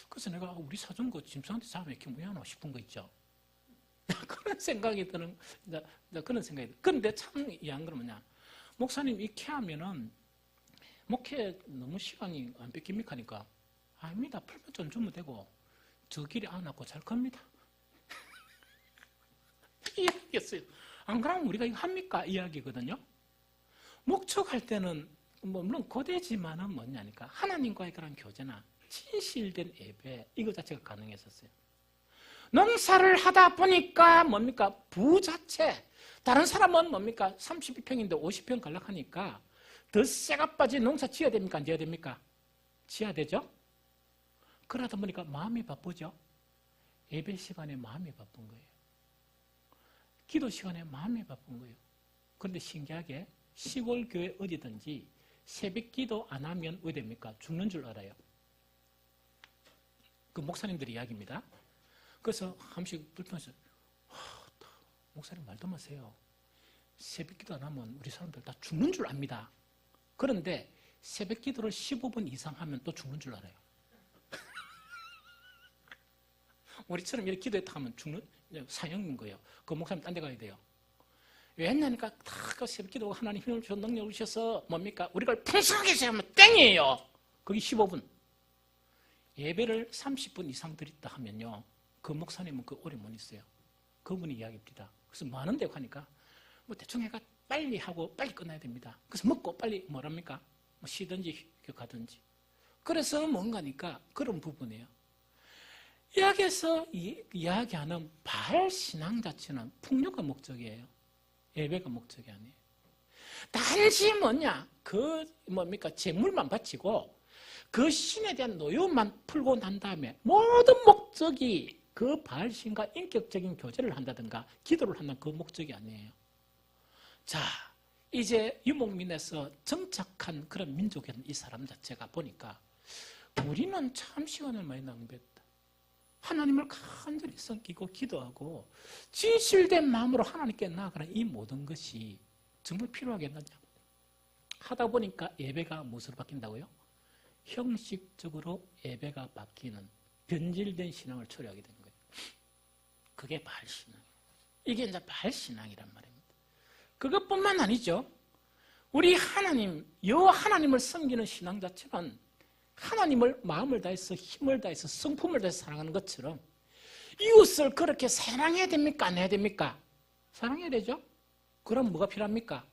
그래서 내가 우리 사준 거 짐승한테 잡으면 이렇게 뭐하나 싶은 거 있죠. 그런 생각이 드는, 그런 생각이 들어요. 그런데 참 이해한 건 뭐냐, 목사님 이렇게 하면은 목회 너무 시간이 안 뺏깁니까 하니까, 아닙니다. 풀면 좀 주면 되고 저 길에 안 왔고 잘 겁니다. 이야기했어요. 안 그러면 우리가 이거 합니까? 이야기거든요. 목축할 때는 뭐 물론 고대지만은 뭐냐니까 하나님과의 그런 교제나 진실된 예배 이거 자체가 가능했었어요. 농사를 하다 보니까 뭡니까? 부 자체, 다른 사람은 뭡니까? 32평인데 50평 갈락하니까 더 쇠가 빠진 농사 지어야 됩니까? 안 지어야 됩니까? 지어야 되죠? 그러다 보니까 마음이 바쁘죠? 예배 시간에 마음이 바쁜 거예요. 기도 시간에 마음이 바쁜 거예요. 그런데 신기하게 시골 교회 어디든지 새벽 기도 안 하면 왜 됩니까? 죽는 줄 알아요. 그 목사님들 이야기입니다. 그래서 한 번씩 불편해서, 목사님 말도 마세요. 새벽 기도 안 하면 우리 사람들 다 죽는 줄 압니다. 그런데 새벽 기도를 15분 이상 하면 또 죽는 줄 알아요. 우리처럼 이렇게 기도했다 하면 죽는 사형인 거예요. 그 목사님 딴 데 가야 돼요. 왜 했냐니까 다 새벽 기도가 하나님 힘을 주셔서 능력을 주셔서 뭡니까? 우리가 풍성하게 세우면 땡이에요. 거기 15분. 예배를 30분 이상 드렸다 하면요, 그 목사님은 그 오래 못 있어요. 그분이 이야기입니다. 그래서 많은 데 가니까 뭐 대충 해가 빨리 하고 빨리 끝나야 됩니다. 그래서 먹고 빨리 뭐랍니까? 뭐 쉬든지 가든지. 그래서 뭔가니까 그런 부분이에요. 여기에서 이야기하는 바알 신앙 자체는 풍요가 목적이에요. 예배가 목적이 아니에요. 단지 뭐냐, 그 뭡니까, 재물만 바치고 그 신에 대한 노여움만 풀고 난 다음에 모든 목적이 그 바알 신과 인격적인 교제를 한다든가 기도를 한다는 그 목적이 아니에요. 자, 이제 유목민에서 정착한 그런 민족인 이 사람 자체가 보니까 우리는 참 시간을 많이 낭비했다. 하나님을 간절히 섬기고 기도하고 진실된 마음으로 하나님께 나아가는 이 모든 것이 정말 필요하겠느냐 하다 보니까 예배가 무엇으로 바뀐다고요? 형식적으로 예배가 바뀌는 변질된 신앙을 초래하게 된 거예요. 그게 바알 신앙이에요. 이게 이제 바알 신앙이란 말입니다. 그것뿐만 아니죠. 우리 하나님, 여호와 하나님을 섬기는 신앙 자체는 하나님을 마음을 다해서 힘을 다해서 성품을 다해서 사랑하는 것처럼 이웃을 그렇게 사랑해야 됩니까? 안 해야 됩니까? 사랑해야 되죠? 그럼 뭐가 필요합니까?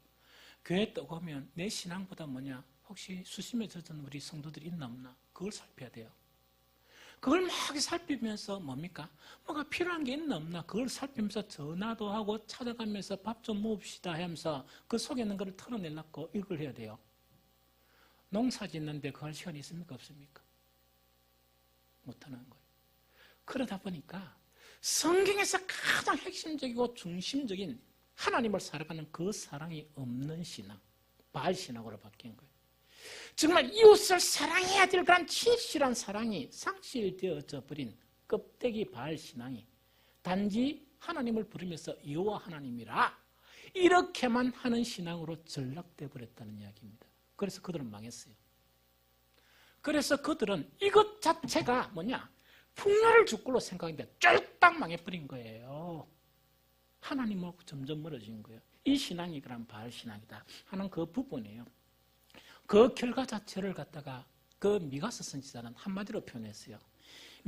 교회 떠고 오면 내 신앙보다 뭐냐? 혹시 수심에 젖은 우리 성도들이 있나 없나? 그걸 살펴야 돼요. 그걸 막 살피면서 뭡니까? 뭐가 필요한 게 있나 없나? 그걸 살피면서 전화도 하고 찾아가면서 밥 좀 먹읍시다 하면서 그 속에 있는 걸 털어내려고 이걸 해야 돼요. 농사 짓는데 그 할 시간이 있습니까? 없습니까? 못하는 거예요. 그러다 보니까 성경에서 가장 핵심적이고 중심적인 하나님을 살아가는 그 사랑이 없는 신앙, 바알 신앙으로 바뀐 거예요. 정말 이웃을 사랑해야 될 그런 진실한 사랑이 상실되어져 버린 껍데기 바알 신앙이 단지 하나님을 부르면서 여호와 하나님이라 이렇게만 하는 신앙으로 전락돼 버렸다는 이야기입니다. 그래서 그들은 망했어요. 그래서 그들은 이것 자체가 뭐냐? 풍요를 주꼴로 생각했는데 쫄딱 망해버린 거예요. 하나님하고 점점 멀어진 거예요. 이 신앙이 그런 바알 신앙이다 하는 그 부분이에요. 그 결과 자체를 갖다가 그 미가서 선지자는 한마디로 표현했어요.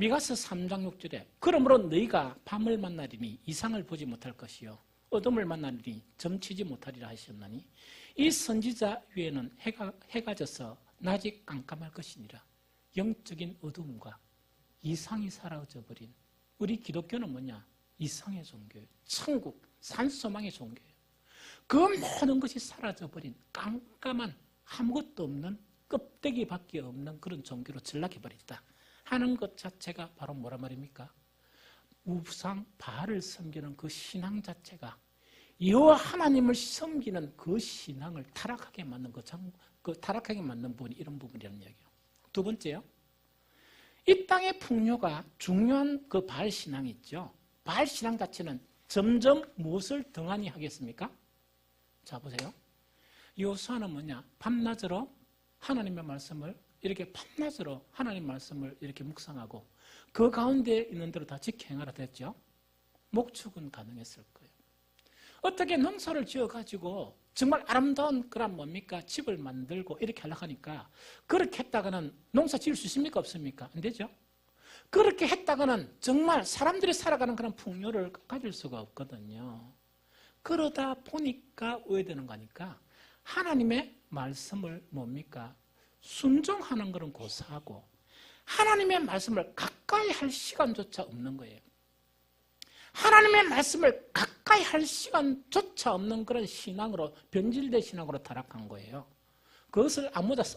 미가서 3장 6절에 그러므로 너희가 밤을 만나리니 이상을 보지 못할 것이요 어둠을 만나리니 점치지 못하리라 하셨나니 이 선지자 위에는 해가 져서 낮이 깜깜할 것이니라. 영적인 어둠과 이상이 사라져버린 우리 기독교는 뭐냐? 이상의 종교예요. 천국, 산소망의 종교예요. 그 모든 것이 사라져버린 깜깜한 아무것도 없는 껍데기밖에 없는 그런 종교로 전락해버렸다 하는 것 자체가 바로 뭐라 말입니까? 우상 바알을 섬기는 그 신앙 자체가 여호와 하나님을 섬기는 그 신앙을 타락하게 만든 타락하게 만든 부분이 이런 부분이라는 이야기예요. 두 번째요. 이 땅의 풍요가 중요한 그 바알 신앙이 있죠. 바알 신앙 자체는 점점 무엇을 등한히 하겠습니까? 자 보세요. 여호수아는 뭐냐? 밤낮으로 하나님의 말씀을 이렇게 밤낮으로 하나님 말씀을 이렇게 묵상하고 그 가운데 있는 대로 다 지켜행하라 됐죠. 목축은 가능했을 거예요. 어떻게 농사를 지어가지고 정말 아름다운 그런 뭡니까? 집을 만들고 이렇게 하려고 하니까 그렇게 했다가는 농사 지을 수 있습니까? 없습니까? 안 되죠. 그렇게 했다가는 정말 사람들이 살아가는 그런 풍요를 가질 수가 없거든요. 그러다 보니까 오해되는 거니까 하나님의 말씀을 뭡니까? 순종하는 것은 고사하고 하나님의 말씀을 가까이 할 시간조차 없는 거예요. 하나님의 말씀을 가까이 할 시간조차 없는 그런 신앙으로 변질된 신앙으로 타락한 거예요. 그것을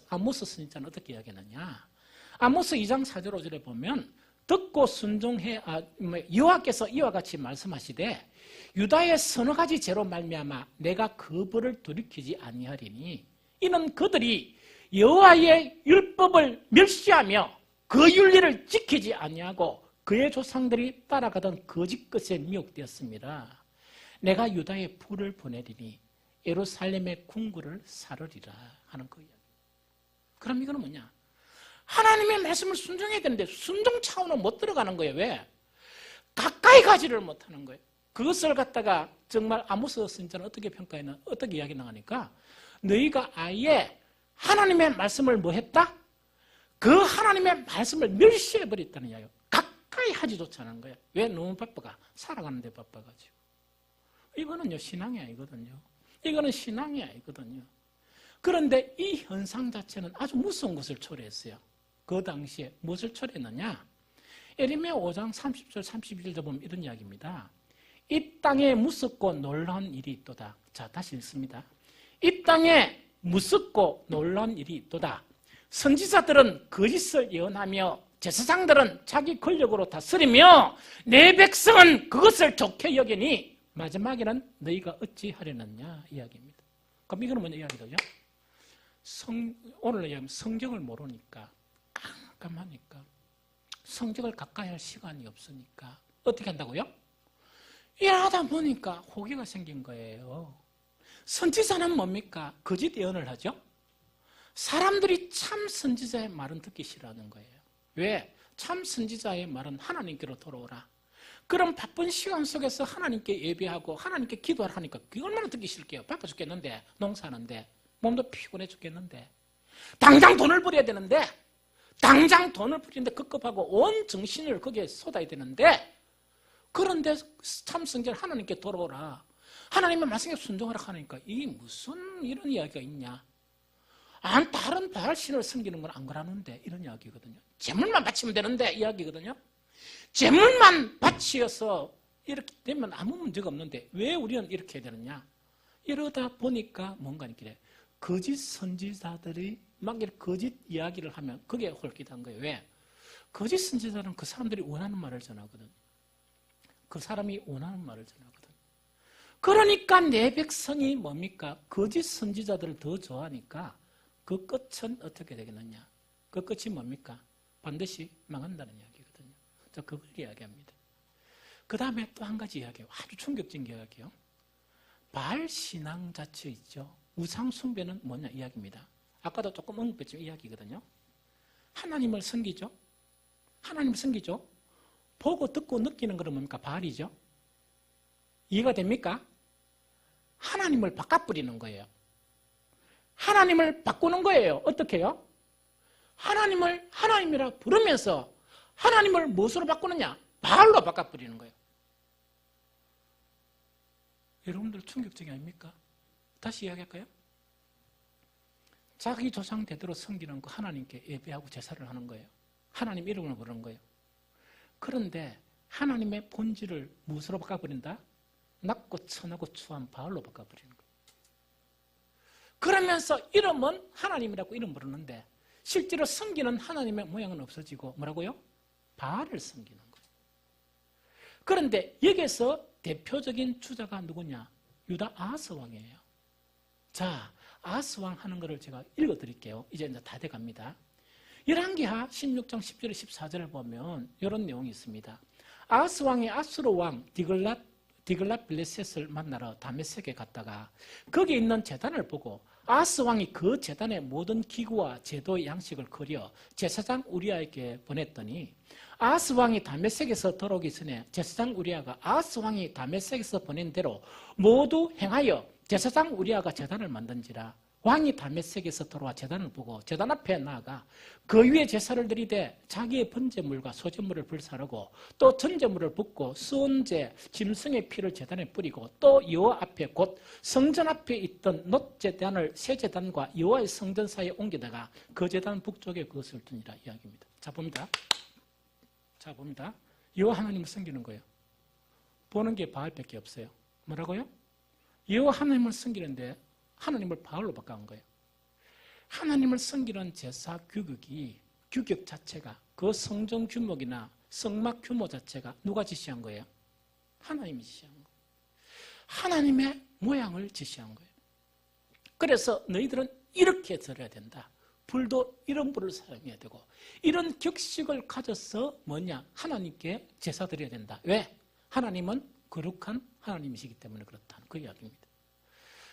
아모스 선지자는 어떻게 이야기하느냐? 아모스 2장 4절 5절에 보면 듣고 순종해 여호와께서 이와 같이 말씀하시되 유다의 서너 가지 죄로 말미암아 내가 그 벌을 돌이키지 아니하리니 이는 그들이 여호와의 율법을 멸시하며 그 윤리를 지키지 아니하고 그의 조상들이 따라가던 거짓 것에 미혹되었습니다. 내가 유다의 불을 보내리니 예루살렘의 궁궐을 사르리라 하는 거예요. 그럼 이거는 뭐냐? 하나님의 말씀을 순종해야 되는데 순종 차원은 못 들어가는 거예요. 왜? 가까이 가지를 못하는 거예요. 그것을 갖다가 정말 아모스 선지자는 어떻게 평가했나? 어떻게 이야기 나가니까 너희가 아예 하나님의 말씀을 뭐 했다? 그 하나님의 말씀을 멸시해버렸다는 이야기예요. 가까이 하지조차 않은 거예요. 왜? 너무 바빠가. 살아가는데 바빠가지고. 이거는요, 신앙이 아니거든요. 이거는 신앙이 아니거든요. 그런데 이 현상 자체는 아주 무서운 것을 초래했어요. 그 당시에 무엇을 초래했느냐? 예레미야 5장 30절 31절 보면 이런 이야기입니다. 이 땅에 무섭고 놀라운 일이 있도다. 자, 다시 읽습니다. 이 땅에 무섭고 놀라운 일이 있도다. 선지자들은 거짓을 예언하며 제사장들은 자기 권력으로 다스리며 내 백성은 그것을 좋게 여기니 마지막에는 너희가 어찌하려느냐 이야기입니다. 그럼 이거는 뭐냐 이야기죠? 오늘 이야기하면 성경을 모르니까 깜깜하니까 성경을 가까이 할 시간이 없으니까 어떻게 한다고요? 일하다 보니까 호기가 생긴 거예요. 선지자는 뭡니까? 거짓 예언을 하죠. 사람들이 참 선지자의 말은 듣기 싫어하는 거예요. 왜? 참 선지자의 말은 하나님께로 돌아오라. 그럼 바쁜 시간 속에서 하나님께 예배하고 하나님께 기도를 하니까 그게 얼마나 듣기 싫게요. 바빠 죽겠는데 농사하는데 몸도 피곤해 죽겠는데 당장 돈을 벌여야 되는데 당장 돈을 벌이는데 급급하고 온 정신을 거기에 쏟아야 되는데 그런데 참 선지자는 하나님께 돌아오라. 하나님의 말씀에 순종하라 하니까 이게 무슨 이런 이야기가 있냐. 다른 바알 신을 섬기는 건 안 그러는데 이런 이야기거든요. 재물만 바치면 되는데 이야기거든요. 재물만 바치어서 이렇게 되면 아무 문제가 없는데 왜 우리는 이렇게 해야 되느냐. 이러다 보니까 뭔가 이렇게 거짓 선지자들이 막 이렇게 거짓 이야기를 하면 그게 홀깃한 거예요. 왜? 거짓 선지자는 그 사람들이 원하는 말을 전하거든. 그 사람이 원하는 말을 전하거든. 그러니까 내 백성이 뭡니까? 거짓 선지자들을 더 좋아하니까 그 끝은 어떻게 되겠느냐? 그 끝이 뭡니까? 반드시 망한다는 이야기거든요. 자, 그걸 이야기합니다. 그 다음에 또 한 가지 이야기예요. 아주 충격적인 이야기예요. 바알 신앙 자체 있죠. 우상 숭배는 뭐냐 이야기입니다. 아까도 조금 언급했지만 이야기거든요. 하나님을 섬기죠. 하나님을 섬기죠. 보고 듣고 느끼는 것은 뭡니까? 바알이죠. 이해가 됩니까? 하나님을 바꿔버리는 거예요. 하나님을 바꾸는 거예요. 어떻게 해요? 하나님을 하나님이라 부르면서 하나님을 무엇으로 바꾸느냐? 바알로 바꿔버리는 거예요. 여러분들 충격적이 아닙니까? 다시 이야기할까요? 자기 조상 대대로 섬기는 거 하나님께 예배하고 제사를 하는 거예요. 하나님 이름을 부르는 거예요. 그런데 하나님의 본질을 무엇으로 바꿔버린다? 낮고 천하고 추한 바알로 바꿔버리는 거예요. 그러면서 이름은 하나님이라고 이름 부르는데 실제로 섬기는 하나님의 모양은 없어지고 뭐라고요? 바알을 섬기는 거예요. 그런데 여기에서 대표적인 주자가 누구냐? 유다 아하스 왕이에요. 자, 아하스 왕 하는 거를 제가 읽어드릴게요. 이제 다 돼갑니다. 열왕기하 16장 10절 14절을 보면 이런 내용이 있습니다. 아하스 왕이 아수르 왕 디글랏 빌레셋을 만나러 다메섹에 갔다가 거기 있는 제단을 보고 아하스 왕이 그 제단의 모든 기구와 제도의 양식을 그려 제사장 우리아에게 보냈더니 아하스 왕이 다메섹에서 돌아오기 전에 제사장 우리아가 아하스 왕이 다메섹에서 보낸 대로 모두 행하여 제사장 우리아가 제단을 만든지라. 왕이 다메섹에서 돌아와 제단을 보고 제단 앞에 나아가 그 위에 제사를 드리되 자기의 번제물과 소제물을 불사르고 또 전제물을 붓고 수은제 짐승의 피를 제단에 뿌리고 또 여호와 앞에 곧 성전 앞에 있던 놋 제단을 새 제단과 여호와의 성전 사이에 옮기다가 그 제단 북쪽에 그것을 두니라 이야기입니다. 자 봅니다. 여호와 하나님을 섬기는 거예요. 보는 게 바알밖에 없어요. 뭐라고요? 여호와 하나님을 섬기는데 하나님을 바알로 바꾼 거예요. 하나님을 섬기는 제사 규격 자체가 그 성전 규모이나 성막 규모 자체가 누가 지시한 거예요? 하나님이 지시한 거예요. 하나님의 모양을 지시한 거예요. 그래서 너희들은 이렇게 드려야 된다. 불도 이런 불을 사용해야 되고 이런 격식을 가져서 뭐냐? 하나님께 제사 드려야 된다. 왜? 하나님은 거룩한 하나님이시기 때문에 그렇다는 그 이야기입니다.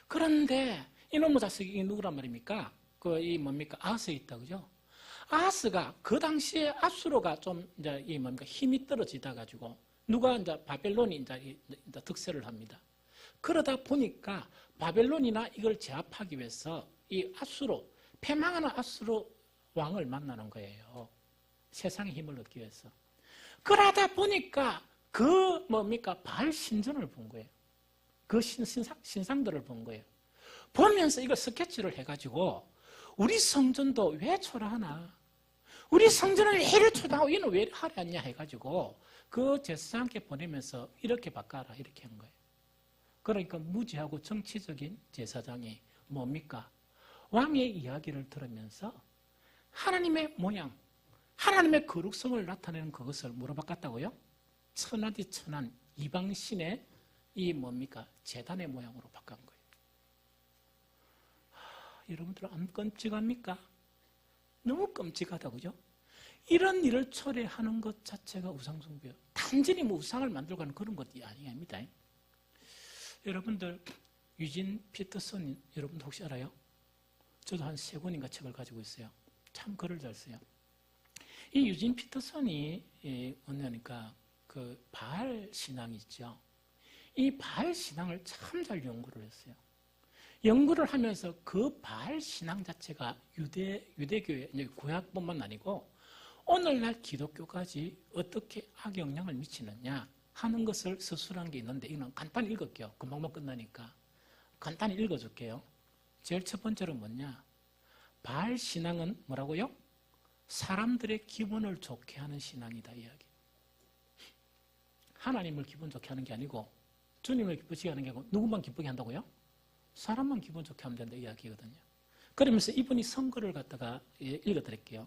그런데 이놈의 자식이 누구란 말입니까? 아하스에 있다, 그죠? 아하스가 그 당시에 아수르가 좀 이제 힘이 떨어지다 가지고 누가 이제 바벨론이 이제 득세를 합니다. 그러다 보니까 바벨론이나 이걸 제압하기 위해서 이 패망하는 아수르 왕을 만나는 거예요. 세상의 힘을 얻기 위해서. 그러다 보니까 바알 신전을 본 거예요. 그 신상들을 본 거예요. 보면서 이걸 스케치를 해가지고 우리 성전도 왜 초라하나? 우리 성전은 왜 이렇게 초라하고 얘는 왜 하려 않냐 해가지고 그 제사장께 보내면서 이렇게 바꿔라 이렇게 한 거예요. 그러니까 무지하고 정치적인 제사장이 뭡니까? 왕의 이야기를 들으면서 하나님의 모양, 하나님의 거룩성을 나타내는 그것을 뭐로 바꿨다고요? 천하디 천한 이방신의 제단의 모양으로 바꾼 거예요. 여러분들 안 끔찍합니까? 너무 끔찍하다, 그죠? 이런 일을 초래하는 것 자체가 우상숭배예요. 단순히 우상을 만들고 하는 그런 것이 아닙니다. 여러분들 유진 피터슨 여러분들 혹시 알아요? 저도 한 3권인가 책을 가지고 있어요. 참 글을 잘 써요. 이 유진 피터슨이 뭐냐니까 그 바알 신앙이 있죠. 이 바알 신앙을 참 잘 연구를 했어요. 연구를 하면서 그 바알 신앙 자체가 유대교의 구약뿐만 아니고 오늘날 기독교까지 어떻게 악영향을 미치느냐 하는 것을 서술한 게 있는데 이건 간단히 읽을게요. 금방만 끝나니까. 간단히 읽어줄게요. 제일 첫 번째로 뭐냐? 바알 신앙은 뭐라고요? 사람들의 기분을 좋게 하는 신앙이다 이야기. 하나님을 기분 좋게 하는 게 아니고 주님을 기쁘시게 하는 게 아니고 누구만 기쁘게 한다고요? 사람만 기분 좋게 하면 된다 이야기거든요. 그러면서 이분이 선거를 갖다가 읽어드릴게요.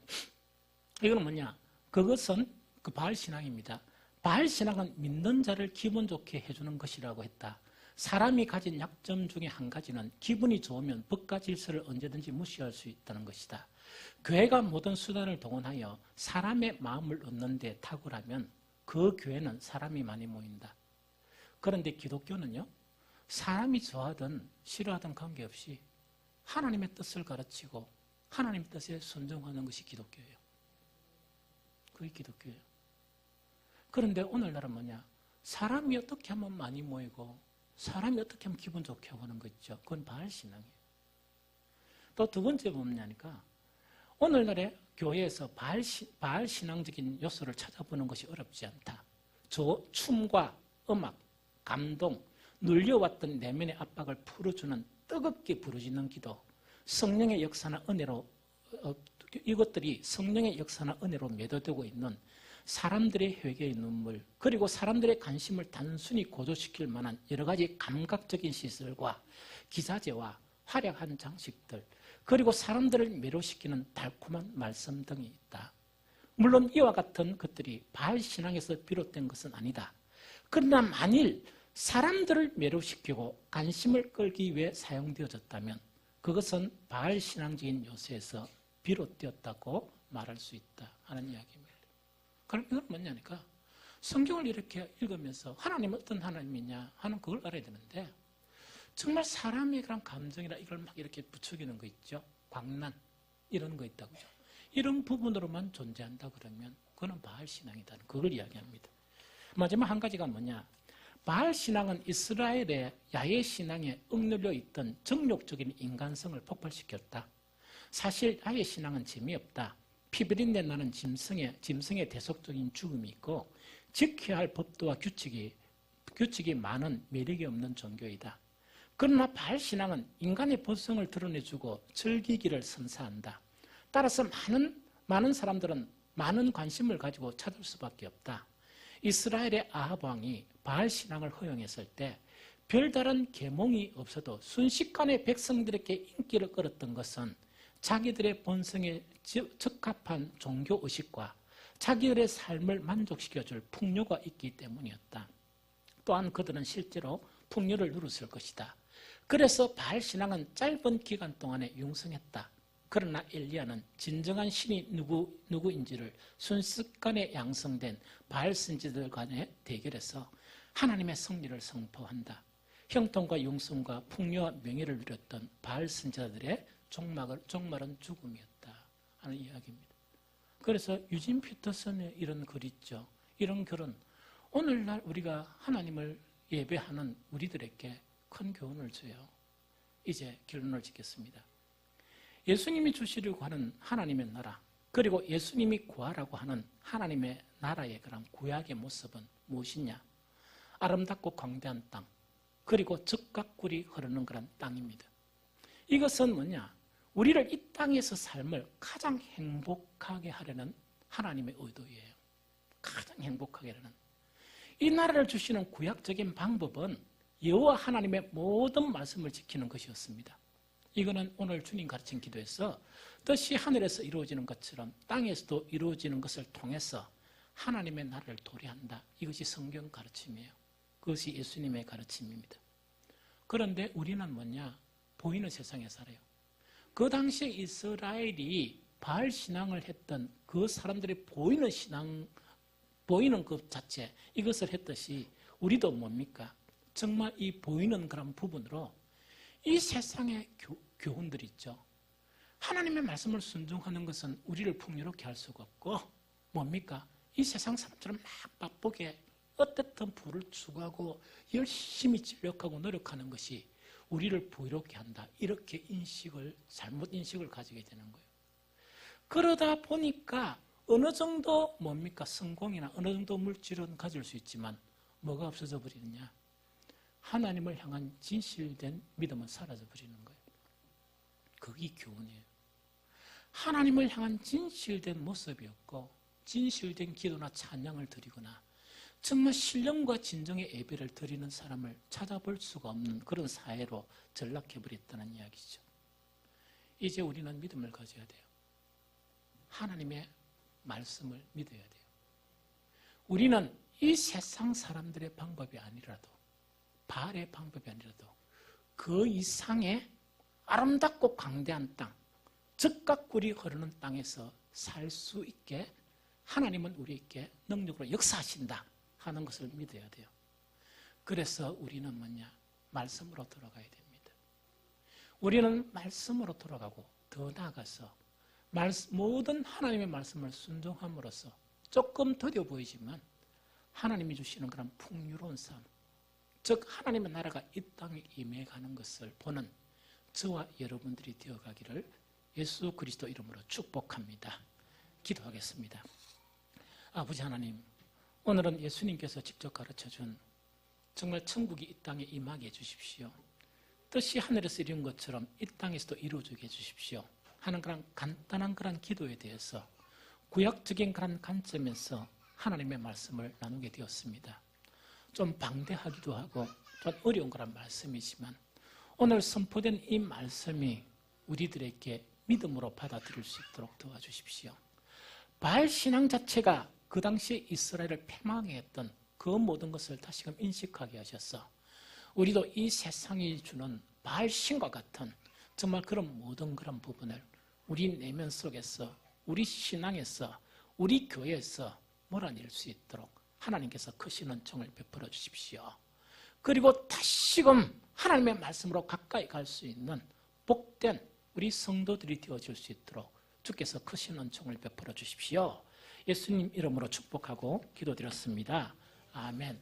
이거는 뭐냐? 그것은 그 바알 신앙입니다. 바알 신앙은 믿는 자를 기분 좋게 해주는 것이라고 했다. 사람이 가진 약점 중에 한 가지는 기분이 좋으면 법과 질서를 언제든지 무시할 수 있다는 것이다. 교회가 모든 수단을 동원하여 사람의 마음을 얻는 데 탁월하면 그 교회는 사람이 많이 모인다. 그런데 기독교는요, 사람이 좋아하든 싫어하든 관계없이 하나님의 뜻을 가르치고 하나님의 뜻에 순종하는 것이 기독교예요. 그게 기독교예요. 그런데 오늘날은 뭐냐? 사람이 어떻게 하면 많이 모이고 사람이 어떻게 하면 기분 좋게 하는 거 있죠. 그건 바알 신앙이에요. 또 두 번째 뭐냐니까 오늘날에 교회에서 바알 신앙적인 요소를 찾아보는 것이 어렵지 않다. 춤과 음악, 감동, 눌려왔던 내면의 압박을 풀어주는 뜨겁게 부르짖는 기도, 성령의 역사나 은혜로 이것들이 성령의 역사나 은혜로 매도되고 있는 사람들의 회개의 눈물, 그리고 사람들의 관심을 단순히 고조시킬 만한 여러 가지 감각적인 시설과 기자재와 화려한 장식들, 그리고 사람들을 매료시키는 달콤한 말씀 등이 있다. 물론 이와 같은 것들이 바알 신앙에서 비롯된 것은 아니다. 그러나 만일 사람들을 매료시키고 관심을 끌기 위해 사용되어졌다면 그것은 바알 신앙적인 요소에서 비롯되었다고 말할 수 있다 하는 이야기입니다. 그럼 이건 뭐냐니까 성경을 이렇게 읽으면서 하나님은 어떤 하나님이냐 하는 그걸 알아야 되는데 정말 사람의 그런 감정이나 이걸 막 이렇게 부추기는 거 있죠. 광란 이런 거 있다고요. 이런 부분으로만 존재한다 그러면 그거는 바알 신앙이다. 그걸 이야기합니다. 마지막 한 가지가 뭐냐. 바알 신앙은 이스라엘의 야훼 신앙에 억눌려 있던 정욕적인 인간성을 폭발시켰다. 사실 야훼 신앙은 재미없다. 피비린내 나는 짐승의 대속적인 죽음이 있고 지켜야 할 법도와 규칙이 많은 매력이 없는 종교이다. 그러나 바알 신앙은 인간의 본성을 드러내주고 즐기기를 선사한다. 따라서 많은 사람들은 많은 관심을 가지고 찾을 수밖에 없다. 이스라엘의 아합 왕이 바알 신앙을 허용했을 때 별다른 계몽이 없어도 순식간에 백성들에게 인기를 끌었던 것은 자기들의 본성에 적합한 종교의식과 자기들의 삶을 만족시켜줄 풍요가 있기 때문이었다. 또한 그들은 실제로 풍요를 누렸을 것이다. 그래서 바알 신앙은 짧은 기간 동안에 융성했다. 그러나 엘리야는 진정한 신이 누구인지를 순식간에 양성된 바알 선지자들 간의 대결에서 하나님의 승리를 선포한다. 형통과 융성과 풍요와 명예를 누렸던 바알 선지자들의 종말은 죽음이었다 하는 이야기입니다. 그래서 유진 피터슨의 이런 글 있죠. 이런 글은 오늘날 우리가 하나님을 예배하는 우리들에게 큰 교훈을 줘요. 이제 결론을 짓겠습니다. 예수님이 주시려고 하는 하나님의 나라, 그리고 예수님이 구하라고 하는 하나님의 나라의 그런 구약의 모습은 무엇이냐? 아름답고 광대한 땅, 그리고 젖과 꿀이 흐르는 그런 땅입니다. 이것은 뭐냐? 우리를 이 땅에서 삶을 가장 행복하게 하려는 하나님의 의도예요. 가장 행복하게 하려는. 이 나라를 주시는 구약적인 방법은 여호와 하나님의 모든 말씀을 지키는 것이었습니다. 이거는 오늘 주님 가르친 기도에서 뜻이 하늘에서 이루어지는 것처럼 땅에서도 이루어지는 것을 통해서 하나님의 나라를 도래한다. 이것이 성경 가르침이에요. 그것이 예수님의 가르침입니다. 그런데 우리는 뭐냐? 보이는 세상에 살아요. 그 당시에 이스라엘이 바알 신앙을 했던 그 사람들의 보이는 신앙, 보이는 것 자체, 이것을 했듯이 우리도 뭡니까? 정말 이 보이는 그런 부분으로 이 세상의 교훈들이 있죠. 하나님의 말씀을 순종하는 것은 우리를 풍요롭게 할 수가 없고 뭡니까? 이 세상 사람처럼 막 바쁘게 어떻든 부를 추구하고 열심히 진력하고 노력하는 것이 우리를 부유롭게 한다. 이렇게 잘못 인식을 가지게 되는 거예요. 그러다 보니까 어느 정도 뭡니까? 성공이나 어느 정도 물질은 가질 수 있지만 뭐가 없어져 버리느냐? 하나님을 향한 진실된 믿음은 사라져 버리는 거예요. 그게 교훈이에요. 하나님을 향한 진실된 모습이 없고 진실된 기도나 찬양을 드리거나 정말 신령과 진정의 예배를 드리는 사람을 찾아볼 수가 없는 그런 사회로 전락해버렸다는 이야기죠. 이제 우리는 믿음을 가져야 돼요. 하나님의 말씀을 믿어야 돼요. 우리는 이 세상 사람들의 방법이 아니라도 바알의 방법이 아니라도 그 이상의 아름답고 광대한 땅, 젖과 꿀이 흐르는 땅에서 살 수 있게 하나님은 우리에게 능력으로 역사하신다 하는 것을 믿어야 돼요. 그래서 우리는 뭐냐? 말씀으로 돌아가야 됩니다. 우리는 말씀으로 돌아가고 더 나아가서 모든 하나님의 말씀을 순종함으로써 조금 더뎌 보이지만 하나님이 주시는 그런 풍요로운 삶, 즉 하나님의 나라가 이 땅에 임해가는 것을 보는 저와 여러분들이 되어가기를 예수 그리스도 이름으로 축복합니다. 기도하겠습니다. 아버지 하나님, 오늘은 예수님께서 직접 가르쳐준 정말 천국이 이 땅에 임하게 해주십시오. 뜻이 하늘에서 이룬 것처럼 이 땅에서도 이루어지게 해주십시오 하는 그런 간단한 그런 기도에 대해서 구약적인 그런 관점에서 하나님의 말씀을 나누게 되었습니다. 좀 방대하기도 하고 좀 어려운 그런 말씀이지만 오늘 선포된 이 말씀이 우리들에게 믿음으로 받아들일 수 있도록 도와주십시오. 바알 신앙 자체가 그 당시에 이스라엘을 패망하게 했던 그 모든 것을 다시금 인식하게 하셔서 우리도 이 세상이 주는 바알 신과 같은 정말 그런 모든 그런 부분을 우리 내면 속에서 우리 신앙에서 우리 교회에서 몰아낼 수 있도록 하나님께서 크신 은총을 베풀어 주십시오. 그리고 다시금 하나님의 말씀으로 가까이 갈 수 있는 복된 우리 성도들이 되어질 수 있도록 주께서 크신 은총을 베풀어 주십시오. 예수님 이름으로 축복하고 기도드렸습니다. 아멘.